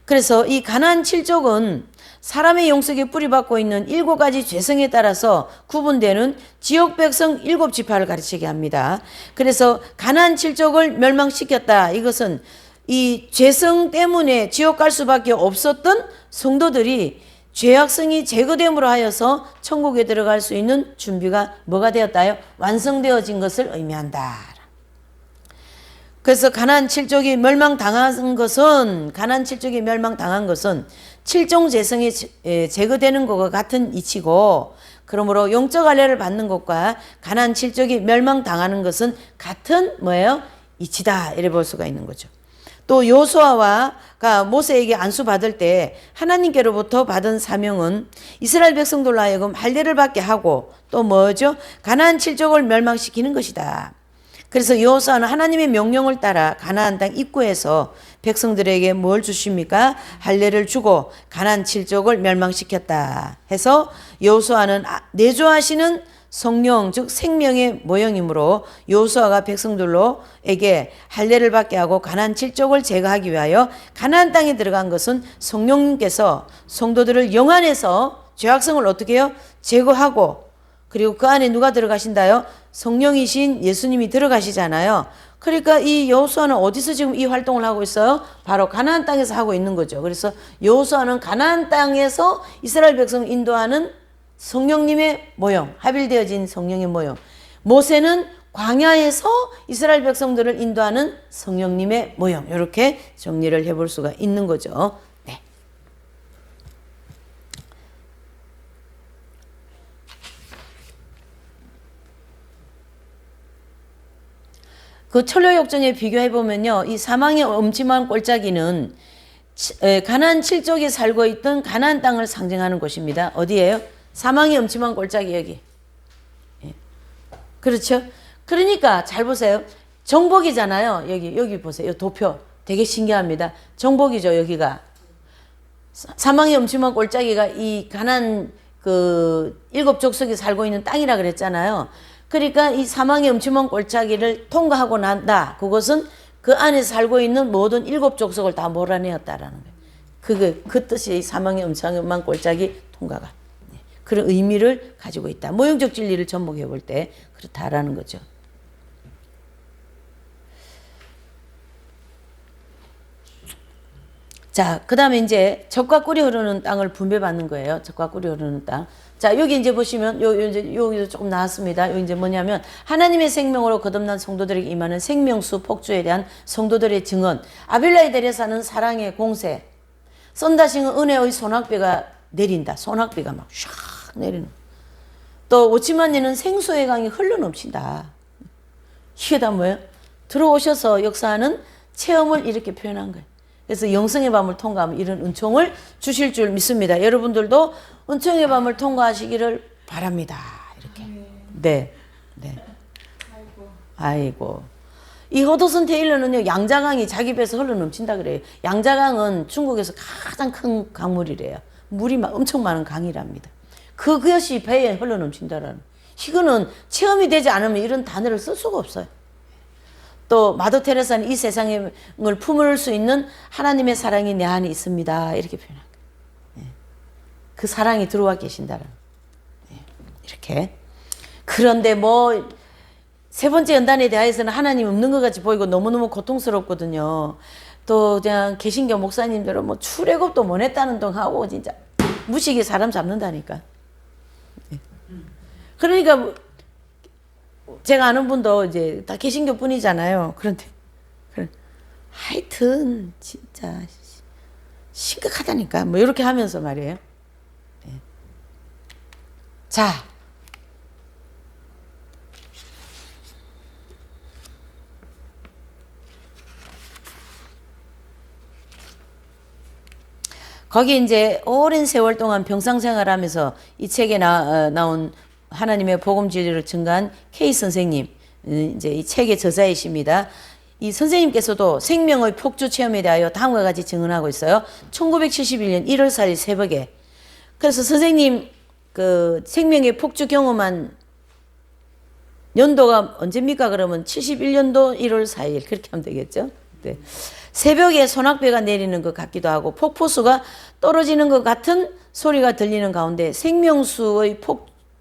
그래서 이 가나안 7족은 사람의 영속에 뿌리박고 있는 7가지 죄성에 따라서 구분되는 지역 백성 7지파를 가르치게 합니다. 그래서 가나안 7족을 멸망시켰다. 이것은 이 죄성 때문에 지옥 갈 수밖에 없었던 성도들이 죄악성이 제거됨으로 하여서 천국에 들어갈 수 있는 준비가 뭐가 되었다요? 완성되어진 것을 의미한다. 그래서 가나안 7족이 멸망당한 것은 7종 죄성이 제거되는 것과 같은 이치고 그러므로 영적 할례를 받는 것과 가나안 7족이 멸망당하는 것은 같은 뭐예요? 이치다 이래 볼 수가 있는 거죠. 또 여호수아가 모세에게 안수 받을 때 하나님께로부터 받은 사명은 이스라엘 백성들로 하여금 할례를 받게 하고 또 뭐죠? 가나안 7족을 멸망시키는 것이다. 그래서 여호수아는 하나님의 명령을 따라 가나안 땅 입구에서 백성들에게 뭘 주십니까? 할례를 주고 가나안 7족을 멸망시켰다 해서 여호수아는 내주하시는 성령 즉 생명의 모형이므로 여호수아가 백성들로에게 할례를 받게 하고 가나안 7족을 제거하기 위하여 가나안 땅에 들어간 것은 성령님께서 성도들을 영 안에서 죄악성을 어떻게 해요? 제거하고 그리고 그 안에 누가 들어가신다요? 성령이신 예수님이 들어가시잖아요. 그러니까 이 여호수아는 어디서 지금 이 활동을 하고 있어요? 바로 가나안 땅에서 하고 있는 거죠. 그래서 여호수아는 가나안 땅에서 이스라엘 백성을 인도하는 성령님의 모형, 합일되어진 성령의 모형. 모세는 광야에서 이스라엘 백성들을 인도하는 성령님의 모형. 이렇게 정리를 해볼 수가 있는 거죠. 네. 그 철로역정에 비교해보면요. 이 사망의 엄침한 골짜기는 가나안 7족이 살고 있던 가나안 땅을 상징하는 곳입니다. 어디예요? 사망의 엄침한 골짜기 여기. 예. 그렇죠? 그러니까 잘 보세요. 정복이잖아요. 여기 보세요. 도표 되게 신기합니다. 정복이죠. 여기가. 사망의 엄침한 골짜기가 이 가나안 그 7족속이 살고 있는 땅이라 그랬잖아요. 그러니까 이 사망의 엄침한 골짜기를 통과하고 난다. 그것은 그 안에 살고 있는 모든 7족속을 다 몰아내었다라는 거예요. 그 뜻이 사망의 엄침한 골짜기 통과가. 그런 의미를 가지고 있다. 모형적 진리를 접목해 볼 때 그렇다라는 거죠. 자, 그 다음에 이제 젖과 꿀이 흐르는 땅을 분배받는 거예요. 젖과 꿀이 흐르는 땅. 자, 여기 이제 보시면, 여기도 조금 나왔습니다. 여기 이제 뭐냐면, 하나님의 생명으로 거듭난 성도들에게 임하는 생명수 폭주에 대한 성도들의 증언. 아빌라에 내려사는 사랑의 공세. 썬다싱은 은혜의 소낙비가 내린다. 소낙비가 막 샥 내리는. 또, 오치만니는 생수의 강이 흘러넘친다. 이게 다 뭐예요? 들어오셔서 역사하는 체험을 이렇게 표현한 거예요. 그래서 영성의 밤을 통과하면 이런 은총을 주실 줄 믿습니다. 여러분들도 은총의 밤을 통과하시기를 바랍니다. 이렇게. 네. 네. 아이고. 이 허도슨 테일러는요, 양자강이 자기 배에서 흘러 넘친다 그래요. 양자강은 중국에서 가장 큰 강물이래요. 물이 엄청 많은 강이랍니다. 그것이 배에 흘러 넘친다라는. 이거는 체험이 되지 않으면 이런 단어를 쓸 수가 없어요. 또 마더 테레사는 이 세상을 품을 수 있는 하나님의 사랑이 내 안에 있습니다. 이렇게 표현한 거예요. 그 사랑이 들어와 계신다는. 이렇게. 그런데 뭐 세 번째 연단에 대해서는 하나님 없는 것 같이 보이고 너무너무 고통스럽거든요. 또 그냥 개신교 목사님들은 뭐 출애굽도 못 했다는 둥 하고 진짜 무식이 사람 잡는다니까. 그러니까 제가 아는 분도 이제 다 개신교 뿐이잖아요. 그런데 하여튼 진짜 심각하다니까. 뭐 이렇게 하면서 말이에요. 네. 자, 거기 이제 오랜 세월 동안 병상생활하면서 이 책에 나온 하나님의 복음 진리를 증가한 K 선생님, 이제 이 책의 저자이십니다. 이 선생님께서도 생명의 폭주 체험에 대하여 다음과 같이 증언하고 있어요. 1971년 1월 4일 새벽에. 그래서 선생님 그 생명의 폭주 경험한 연도가 언제입니까? 그러면 71년도 1월 4일 그렇게 하면 되겠죠? 네. 새벽에 소낙비가 내리는 것 같기도 하고 폭포수가 떨어지는 것 같은 소리가 들리는 가운데 생명수의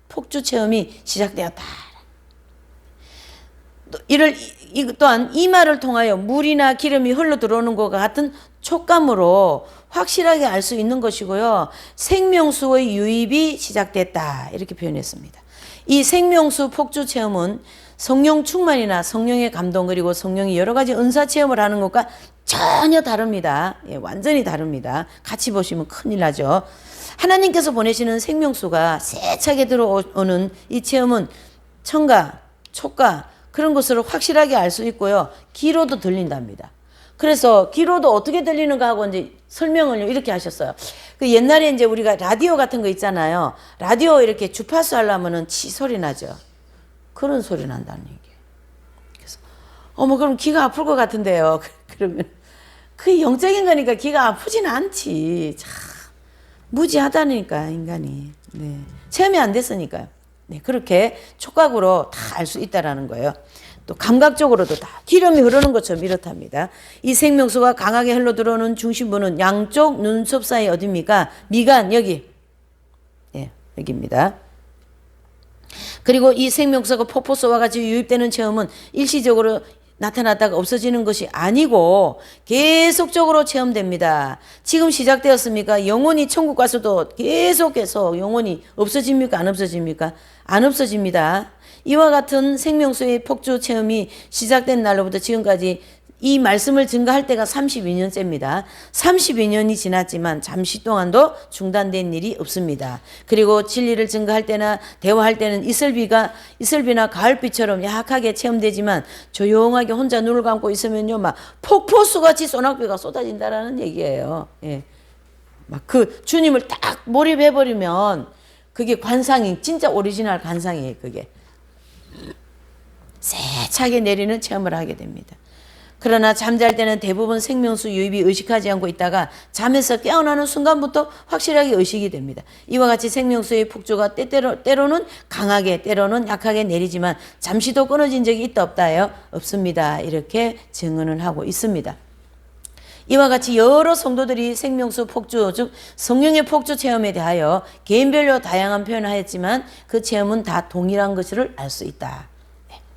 폭주 체험이 시작되었다. 또한 이 말을 통하여 물이나 기름이 흘러 들어오는 것 같은 촉감으로 확실하게 알 수 있는 것이고요. 생명수의 유입이 시작됐다. 이렇게 표현했습니다. 이 생명수 폭주 체험은 성령 충만이나 성령의 감동 그리고 성령이 여러 가지 은사 체험을 하는 것과 전혀 다릅니다. 예, 완전히 다릅니다. 같이 보시면 큰일 나죠. 하나님께서 보내시는 생명수가 세차게 들어오는 이 체험은 청가, 촉가 그런 것으로 확실하게 알 수 있고요. 귀로도 들린답니다. 그래서 귀로도 어떻게 들리는가 하고 이제 설명을 이렇게 하셨어요. 그 옛날에 이제 우리가 라디오 같은 거 있잖아요. 라디오 이렇게 주파수 하려면은 치 소리 나죠. 그런 소리 난다는 얘기예요. 그래서 그럼 귀가 아플 것 같은데요. 그러면 그 영적인 거니까 귀가 아프진 않지. 참 무지하다니까 인간이. 네. 체험이 안 됐으니까요. 네, 그렇게 촉각으로 다 알 수 있다라는 거예요. 또 감각적으로도 다 기름이 흐르는 것처럼 이렇답니다. 이 생명수가 강하게 흘러 들어오는 중심부는 양쪽 눈썹 사이 어디입니까? 미간 여기. 예, 여기입니다. 그리고 이 생명수가 폭포수와 같이 유입되는 체험은 일시적으로 나타났다가 없어지는 것이 아니고 계속적으로 체험됩니다. 지금 시작되었습니까? 영원히 천국 가서도 계속해서 영원히 없어집니까? 안 없어집니까? 안 없어집니다. 이와 같은 생명수의 폭주 체험이 시작된 날로부터 지금까지 이 말씀을 증거할 때가 32년째입니다. 32년이 지났지만 잠시 동안도 중단된 일이 없습니다. 그리고 진리를 증거할 때나 대화할 때는 이슬비나 가을비처럼 약하게 체험되지만 조용하게 혼자 눈을 감고 있으면요, 막 폭포수같이 소낙비가 쏟아진다라는 얘기예요. 예. 막 그 주님을 딱 몰입해버리면 그게 관상이 진짜 오리지널 관상이에요. 그게 세차게 내리는 체험을 하게 됩니다. 그러나 잠잘 때는 대부분 생명수 유입이 의식하지 않고 있다가 잠에서 깨어나는 순간부터 확실하게 의식이 됩니다. 이와 같이 생명수의 폭주가 때로는 강하게 때로는 약하게 내리지만 잠시도 끊어진 적이 있다 없다예요? 없습니다. 이렇게 증언을 하고 있습니다. 이와 같이 여러 성도들이 생명수 폭주, 즉 성령의 폭주 체험에 대하여 개인별로 다양한 표현을 하였지만 그 체험은 다 동일한 것을 알 수 있다.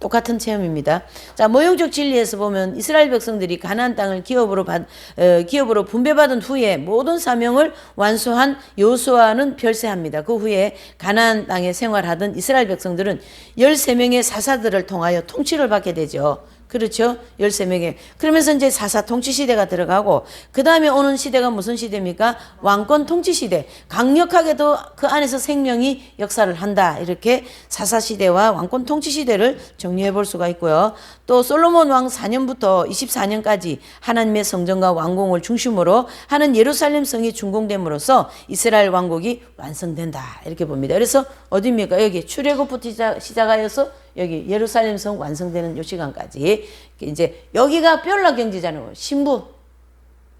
똑같은 체험입니다. 자, 모형적 진리에서 보면 이스라엘 백성들이 가나안 땅을 기업으로 분배받은 후에 모든 사명을 완수한 여호수아는 별세합니다. 그 후에 가나안 땅에 생활하던 이스라엘 백성들은 13명의 사사들을 통하여 통치를 받게 되죠. 그렇죠? 13명의. 그러면서 이제 사사 통치 시대가 들어가고, 그 다음에 오는 시대가 무슨 시대입니까? 왕권 통치 시대. 강력하게도 그 안에서 생명이 역사를 한다. 이렇게 사사 시대와 왕권 통치 시대를 정리해 볼 수가 있고요. 또 솔로몬 왕 4년부터 24년까지 하나님의 성전과 왕궁을 중심으로 하는 예루살렘 성이 준공됨으로써 이스라엘 왕국이 완성된다. 이렇게 봅니다. 그래서 어디입니까? 여기 출애굽부터 시작하여서 여기 예루살렘 성 완성되는 요 시간까지 이제 여기가 뼈라 경지잖아요. 신부,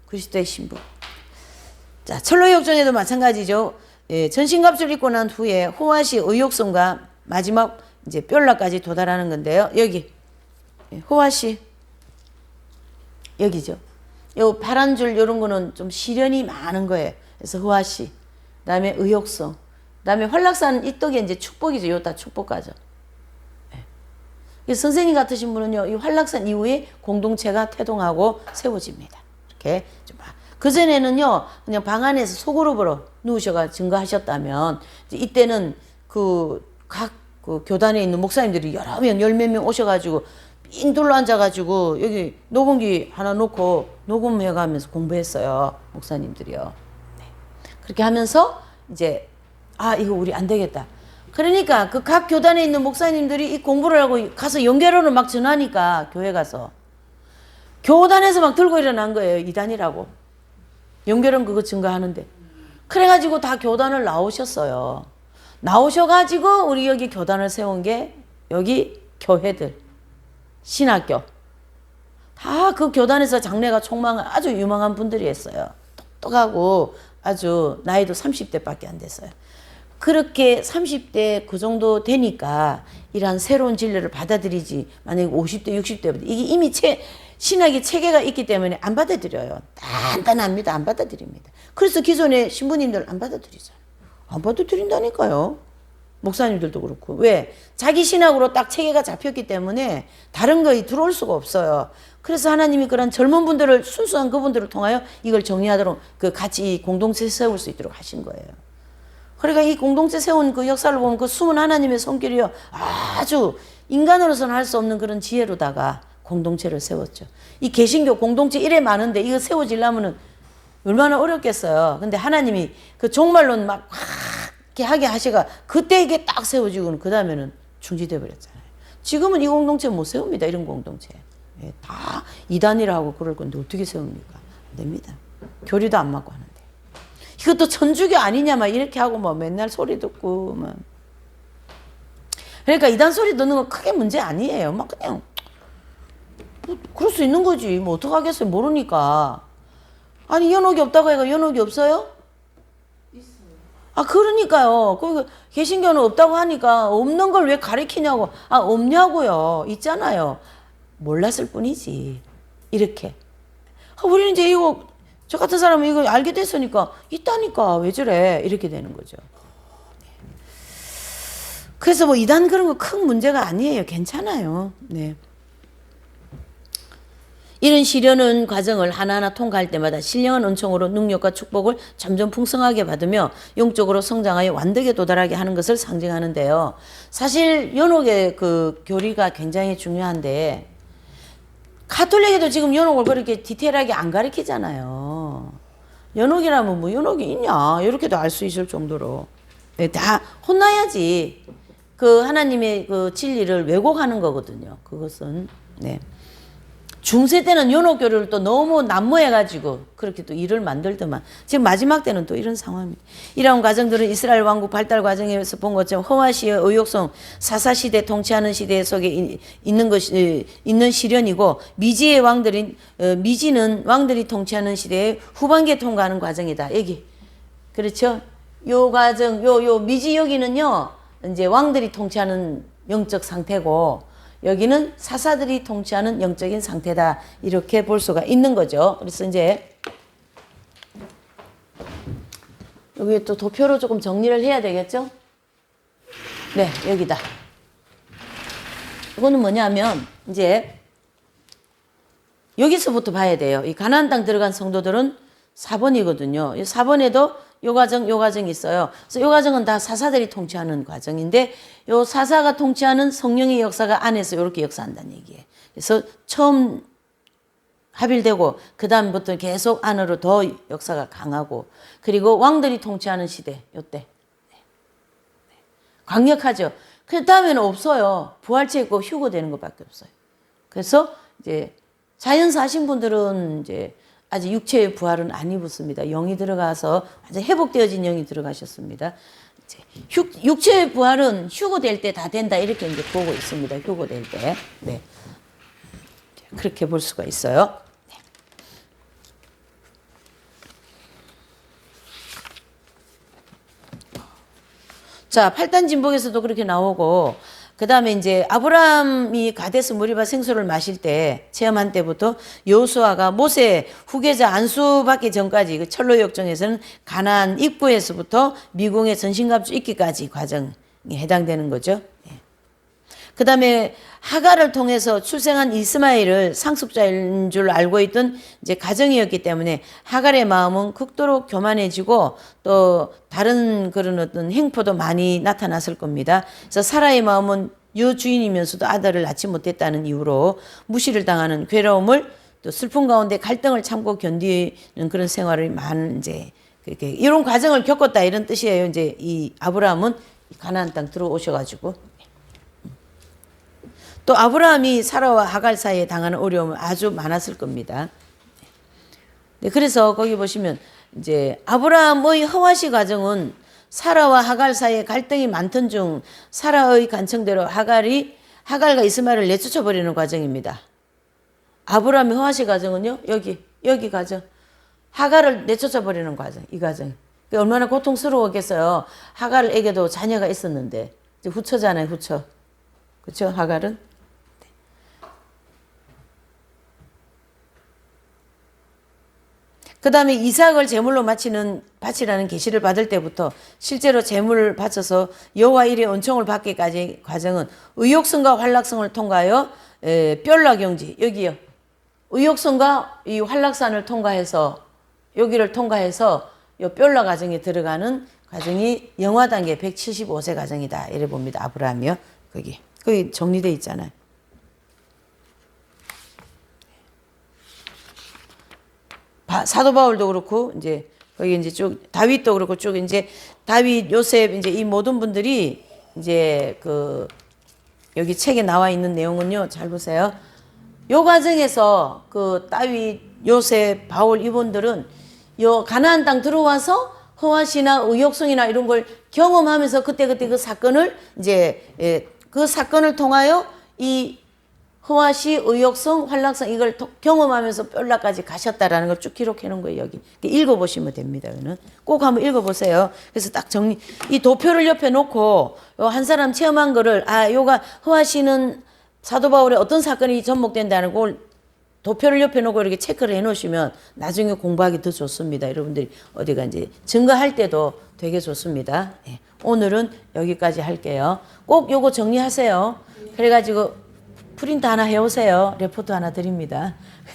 그리스도의 신부. 자, 철로 역전에도 마찬가지죠. 예, 전신갑주를 입고 난 후에 호앗이 의욕성과 마지막 이제 뼈라까지 도달하는 건데요. 여기 호앗이 여기죠. 요 파란 줄 이런 거는 좀 시련이 많은 거예요. 그래서 호앗이, 그다음에 의욕성, 그다음에 활락산 이쪽에 이제 축복이죠. 요 다 축복가죠. 선생님 같으신 분은요, 이 활락산 이후에 공동체가 태동하고 세워집니다. 이렇게 좀 그전에는요, 그냥 방 안에서 소그룹으로 누우셔가 증거하셨다면, 이때는 각 교단에 있는 목사님들이 여러 명, 열 몇 명 오셔가지고, 삥 둘러 앉아가지고, 여기 녹음기 하나 놓고 녹음해가면서 공부했어요. 목사님들이요. 네. 그렇게 하면서, 이제, 이거 우리 안 되겠다. 그러니까 그 각 교단에 있는 목사님들이 이 공부를 하고 가서 연결원을 막 전하니까, 교회 가서 교단에서 막 들고 일어난 거예요. 이단이라고. 연결원 그거 증거하는데. 그래가지고 다 교단을 나오셨어요. 나오셔가지고 우리 여기 교단을 세운 게 여기 교회들, 신학교. 다 그 교단에서 장래가 촉망한 아주 유망한 분들이 했어요. 똑똑하고 아주 나이도 30대밖에 안 됐어요. 그렇게 30대 그 정도 되니까 이러한 새로운 진리를 받아들이지. 만약에 50대, 60대부터 이게 이미 신학의 체계가 있기 때문에 안 받아들여요. 단단합니다. 안 받아들입니다. 그래서 기존의 신부님들 안 받아들이잖아요. 안 받아들인다니까요. 목사님들도 그렇고. 왜? 자기 신학으로 딱 체계가 잡혔기 때문에 다른 거에 들어올 수가 없어요. 그래서 하나님이 그런 젊은 분들을, 순수한 그분들을 통하여 이걸 정리하도록 같이 공동체 세울 수 있도록 하신 거예요. 그러니까 이 공동체 세운 그 역사를 보면 그 숨은 하나님의 손길이요, 아주 인간으로서는 할 수 없는 그런 지혜로다가 공동체를 세웠죠. 이 개신교 공동체 이래 많은데 이거 세워지려면은 얼마나 어렵겠어요. 근데 하나님이 그 종말론 막 이렇게 하게 하시가 그때 이게 딱 세워지고는 그 다음에는 중지돼 버렸잖아요. 지금은 이 공동체 못 세웁니다. 이런 공동체. 예, 다 이단이라고 그럴 건데 어떻게 세웁니까? 안 됩니다. 교리도 안 맞고 하는데. 이것도 천주교 아니냐 막 이렇게 하고 뭐 맨날 소리 듣고 막. 그러니까 이단 소리 듣는 건 크게 문제 아니에요. 막 그냥 뭐 그럴 수 있는 거지. 뭐 어떡하겠어요. 모르니까. 아니 연옥이 없다고 해가 연옥이 없어요? 있어요. 그러니까요. 그 개신교는 없다고 하니까 없는 걸 왜 가리키냐고. 없냐고요. 있잖아요. 몰랐을 뿐이지. 이렇게. 우리는 이제 이거 저 같은 사람은 이거 알게 됐으니까 있다니까 왜 저래 이렇게 되는 거죠. 그래서 뭐 이단 그런 거 큰 문제가 아니에요. 괜찮아요. 네. 이런 시련은 과정을 하나하나 통과할 때마다 신령한 은총으로 능력과 축복을 점점 풍성하게 받으며 영적으로 성장하여 완덕에 도달하게 하는 것을 상징하는데요. 사실 연옥의 그 교리가 굉장히 중요한데 가톨릭에도 지금 연옥을 그렇게 디테일하게 안 가르치잖아요. 연옥이라면 뭐 연옥이 있냐 이렇게도 알 수 있을 정도로. 네, 다 혼나야지. 그 하나님의 그 진리를 왜곡하는 거거든요. 그것은. 네. 중세 때는 연옥교를 또 너무 난무해가지고 그렇게 또 일을 만들더만 지금 마지막 때는 또 이런 상황입니다. 이러한 과정들은 이스라엘 왕국 발달 과정에서 본 것처럼 호화시의 의욕성, 사사시대 통치하는 시대 속에 있는 시련이고 미지는 왕들이 통치하는 시대의 후반기에 통과하는 과정이다. 여기 그렇죠? 요 과정, 요 미지 여기는요 이제 왕들이 통치하는 영적 상태고. 여기는 사사들이 통치하는 영적인 상태다. 이렇게 볼 수가 있는 거죠. 그래서 이제 여기 또 도표로 조금 정리를 해야 되겠죠? 네, 여기다. 이거는 뭐냐면 이제 여기서부터 봐야 돼요. 이 가나안 땅 들어간 성도들은 4번이거든요. 이 4번에도 요 과정이 있어요. 그래서 요 과정은 다 사사들이 통치하는 과정인데 요 사사가 통치하는 성령의 역사가 안에서 이렇게 역사한다는 얘기예요. 그래서 처음 합일되고 그 다음부터 계속 안으로 더 역사가 강하고 그리고 왕들이 통치하는 시대 요때 강력하죠. 그 다음에는 없어요. 부활체 있고 휴거되는 것밖에 없어요. 그래서 이제 자연 사신 분들은 이제 아직 육체의 부활은 안 입었습니다. 영이 들어가서 완전 회복되어진 영이 들어가셨습니다. 이제 육체의 부활은 휴거될 때 다 된다 이렇게 이제 보고 있습니다. 휴거될 때. 네. 그렇게 볼 수가 있어요. 네. 자, 8단 진복에서도 그렇게 나오고 그 다음에 이제 아브라함이 가데스 무리바 생수를 마실 때 체험한 때부터 여호수아가 모세 후계자 안수 받기 전까지 그 철로 역정에서는 가나안 입구에서부터 미궁의 전신갑주 있기까지 과정에 해당되는 거죠. 그 다음에 하갈을 통해서 출생한 이스마엘을 상속자인 줄 알고 있던 이제 가정이었기 때문에 하갈의 마음은 극도로 교만해지고 또 다른 그런 어떤 행포도 많이 나타났을 겁니다. 그래서 사라의 마음은 여주인이면서도 아들을 낳지 못했다는 이유로 무시를 당하는 괴로움을 또 슬픔 가운데 갈등을 참고 견디는 그런 생활을 많은 이제 그렇게 이런 과정을 겪었다 이런 뜻이에요. 이제 이 아브라함은 가나안 땅 들어오셔가지고. 또 아브라함이 사라와 하갈 사이에 당하는 어려움은 아주 많았을 겁니다. 네, 그래서 거기 보시면 이제 아브라함의 허와시 과정은 사라와 하갈 사이에 갈등이 많던 중 사라의 간청대로 하갈과 이스마엘을 내쫓아 버리는 과정입니다. 아브라함의 허와시 과정은요 여기 과정 하갈을 내쫓아 버리는 과정 이 과정 얼마나 고통스러웠겠어요. 하갈에게도 자녀가 있었는데 이제 후처잖아요 후처 그렇죠 하갈은. 그 다음에 이삭을 제물로 바치라는 계시를 받을 때부터 실제로 제물을 바쳐서 여호와 일의 은총을 받기까지 과정은 의욕성과 활락성을 통과하여 뼈라경지 여기요. 의욕성과 이 활락산을 통과해서 여기를 통과해서 이 뼈라 과정에 들어가는 과정이 영화 단계 175세 과정이다. 이래 봅니다. 아브라함이요. 거기 정리되어 있잖아요. 사도 바울도 그렇고 이제 거기 이제 쭉 다윗도 그렇고 쭉 이제 다윗 요셉 이제 이 모든 분들이 이제 그 여기 책에 나와 있는 내용은요 잘 보세요. 요 과정에서 그 다윗 요셉 바울 이분들은 요 가나안 땅 들어와서 허와시나 의욕성이나 이런 걸 경험하면서 그때 그 사건을 이제 그 사건을 통하여 이 허와시, 의욕성, 활락성 이걸 경험하면서 뼈라까지 가셨다라는 걸 쭉 기록해 놓은 거예요. 여기 읽어보시면 됩니다. 이거는 꼭 한번 읽어보세요. 그래서 딱 이 도표를 옆에 놓고 한 사람 체험한 거를 요가 허와시는 사도 바울의 어떤 사건이 접목된다는 걸 도표를 옆에 놓고 이렇게 체크를 해 놓으시면 나중에 공부하기 더 좋습니다. 여러분들이 어디가 이제 증거할 때도 되게 좋습니다. 네. 오늘은 여기까지 할게요. 꼭 요거 정리하세요. 그래가지고 프린트 하나 해오세요. 레포트 하나 드립니다.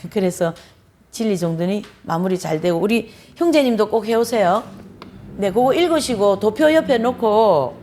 그래서 진리 정돈이 마무리 잘 되고 우리 형제님도 꼭 해오세요. 네, 그거 읽으시고 도표 옆에 놓고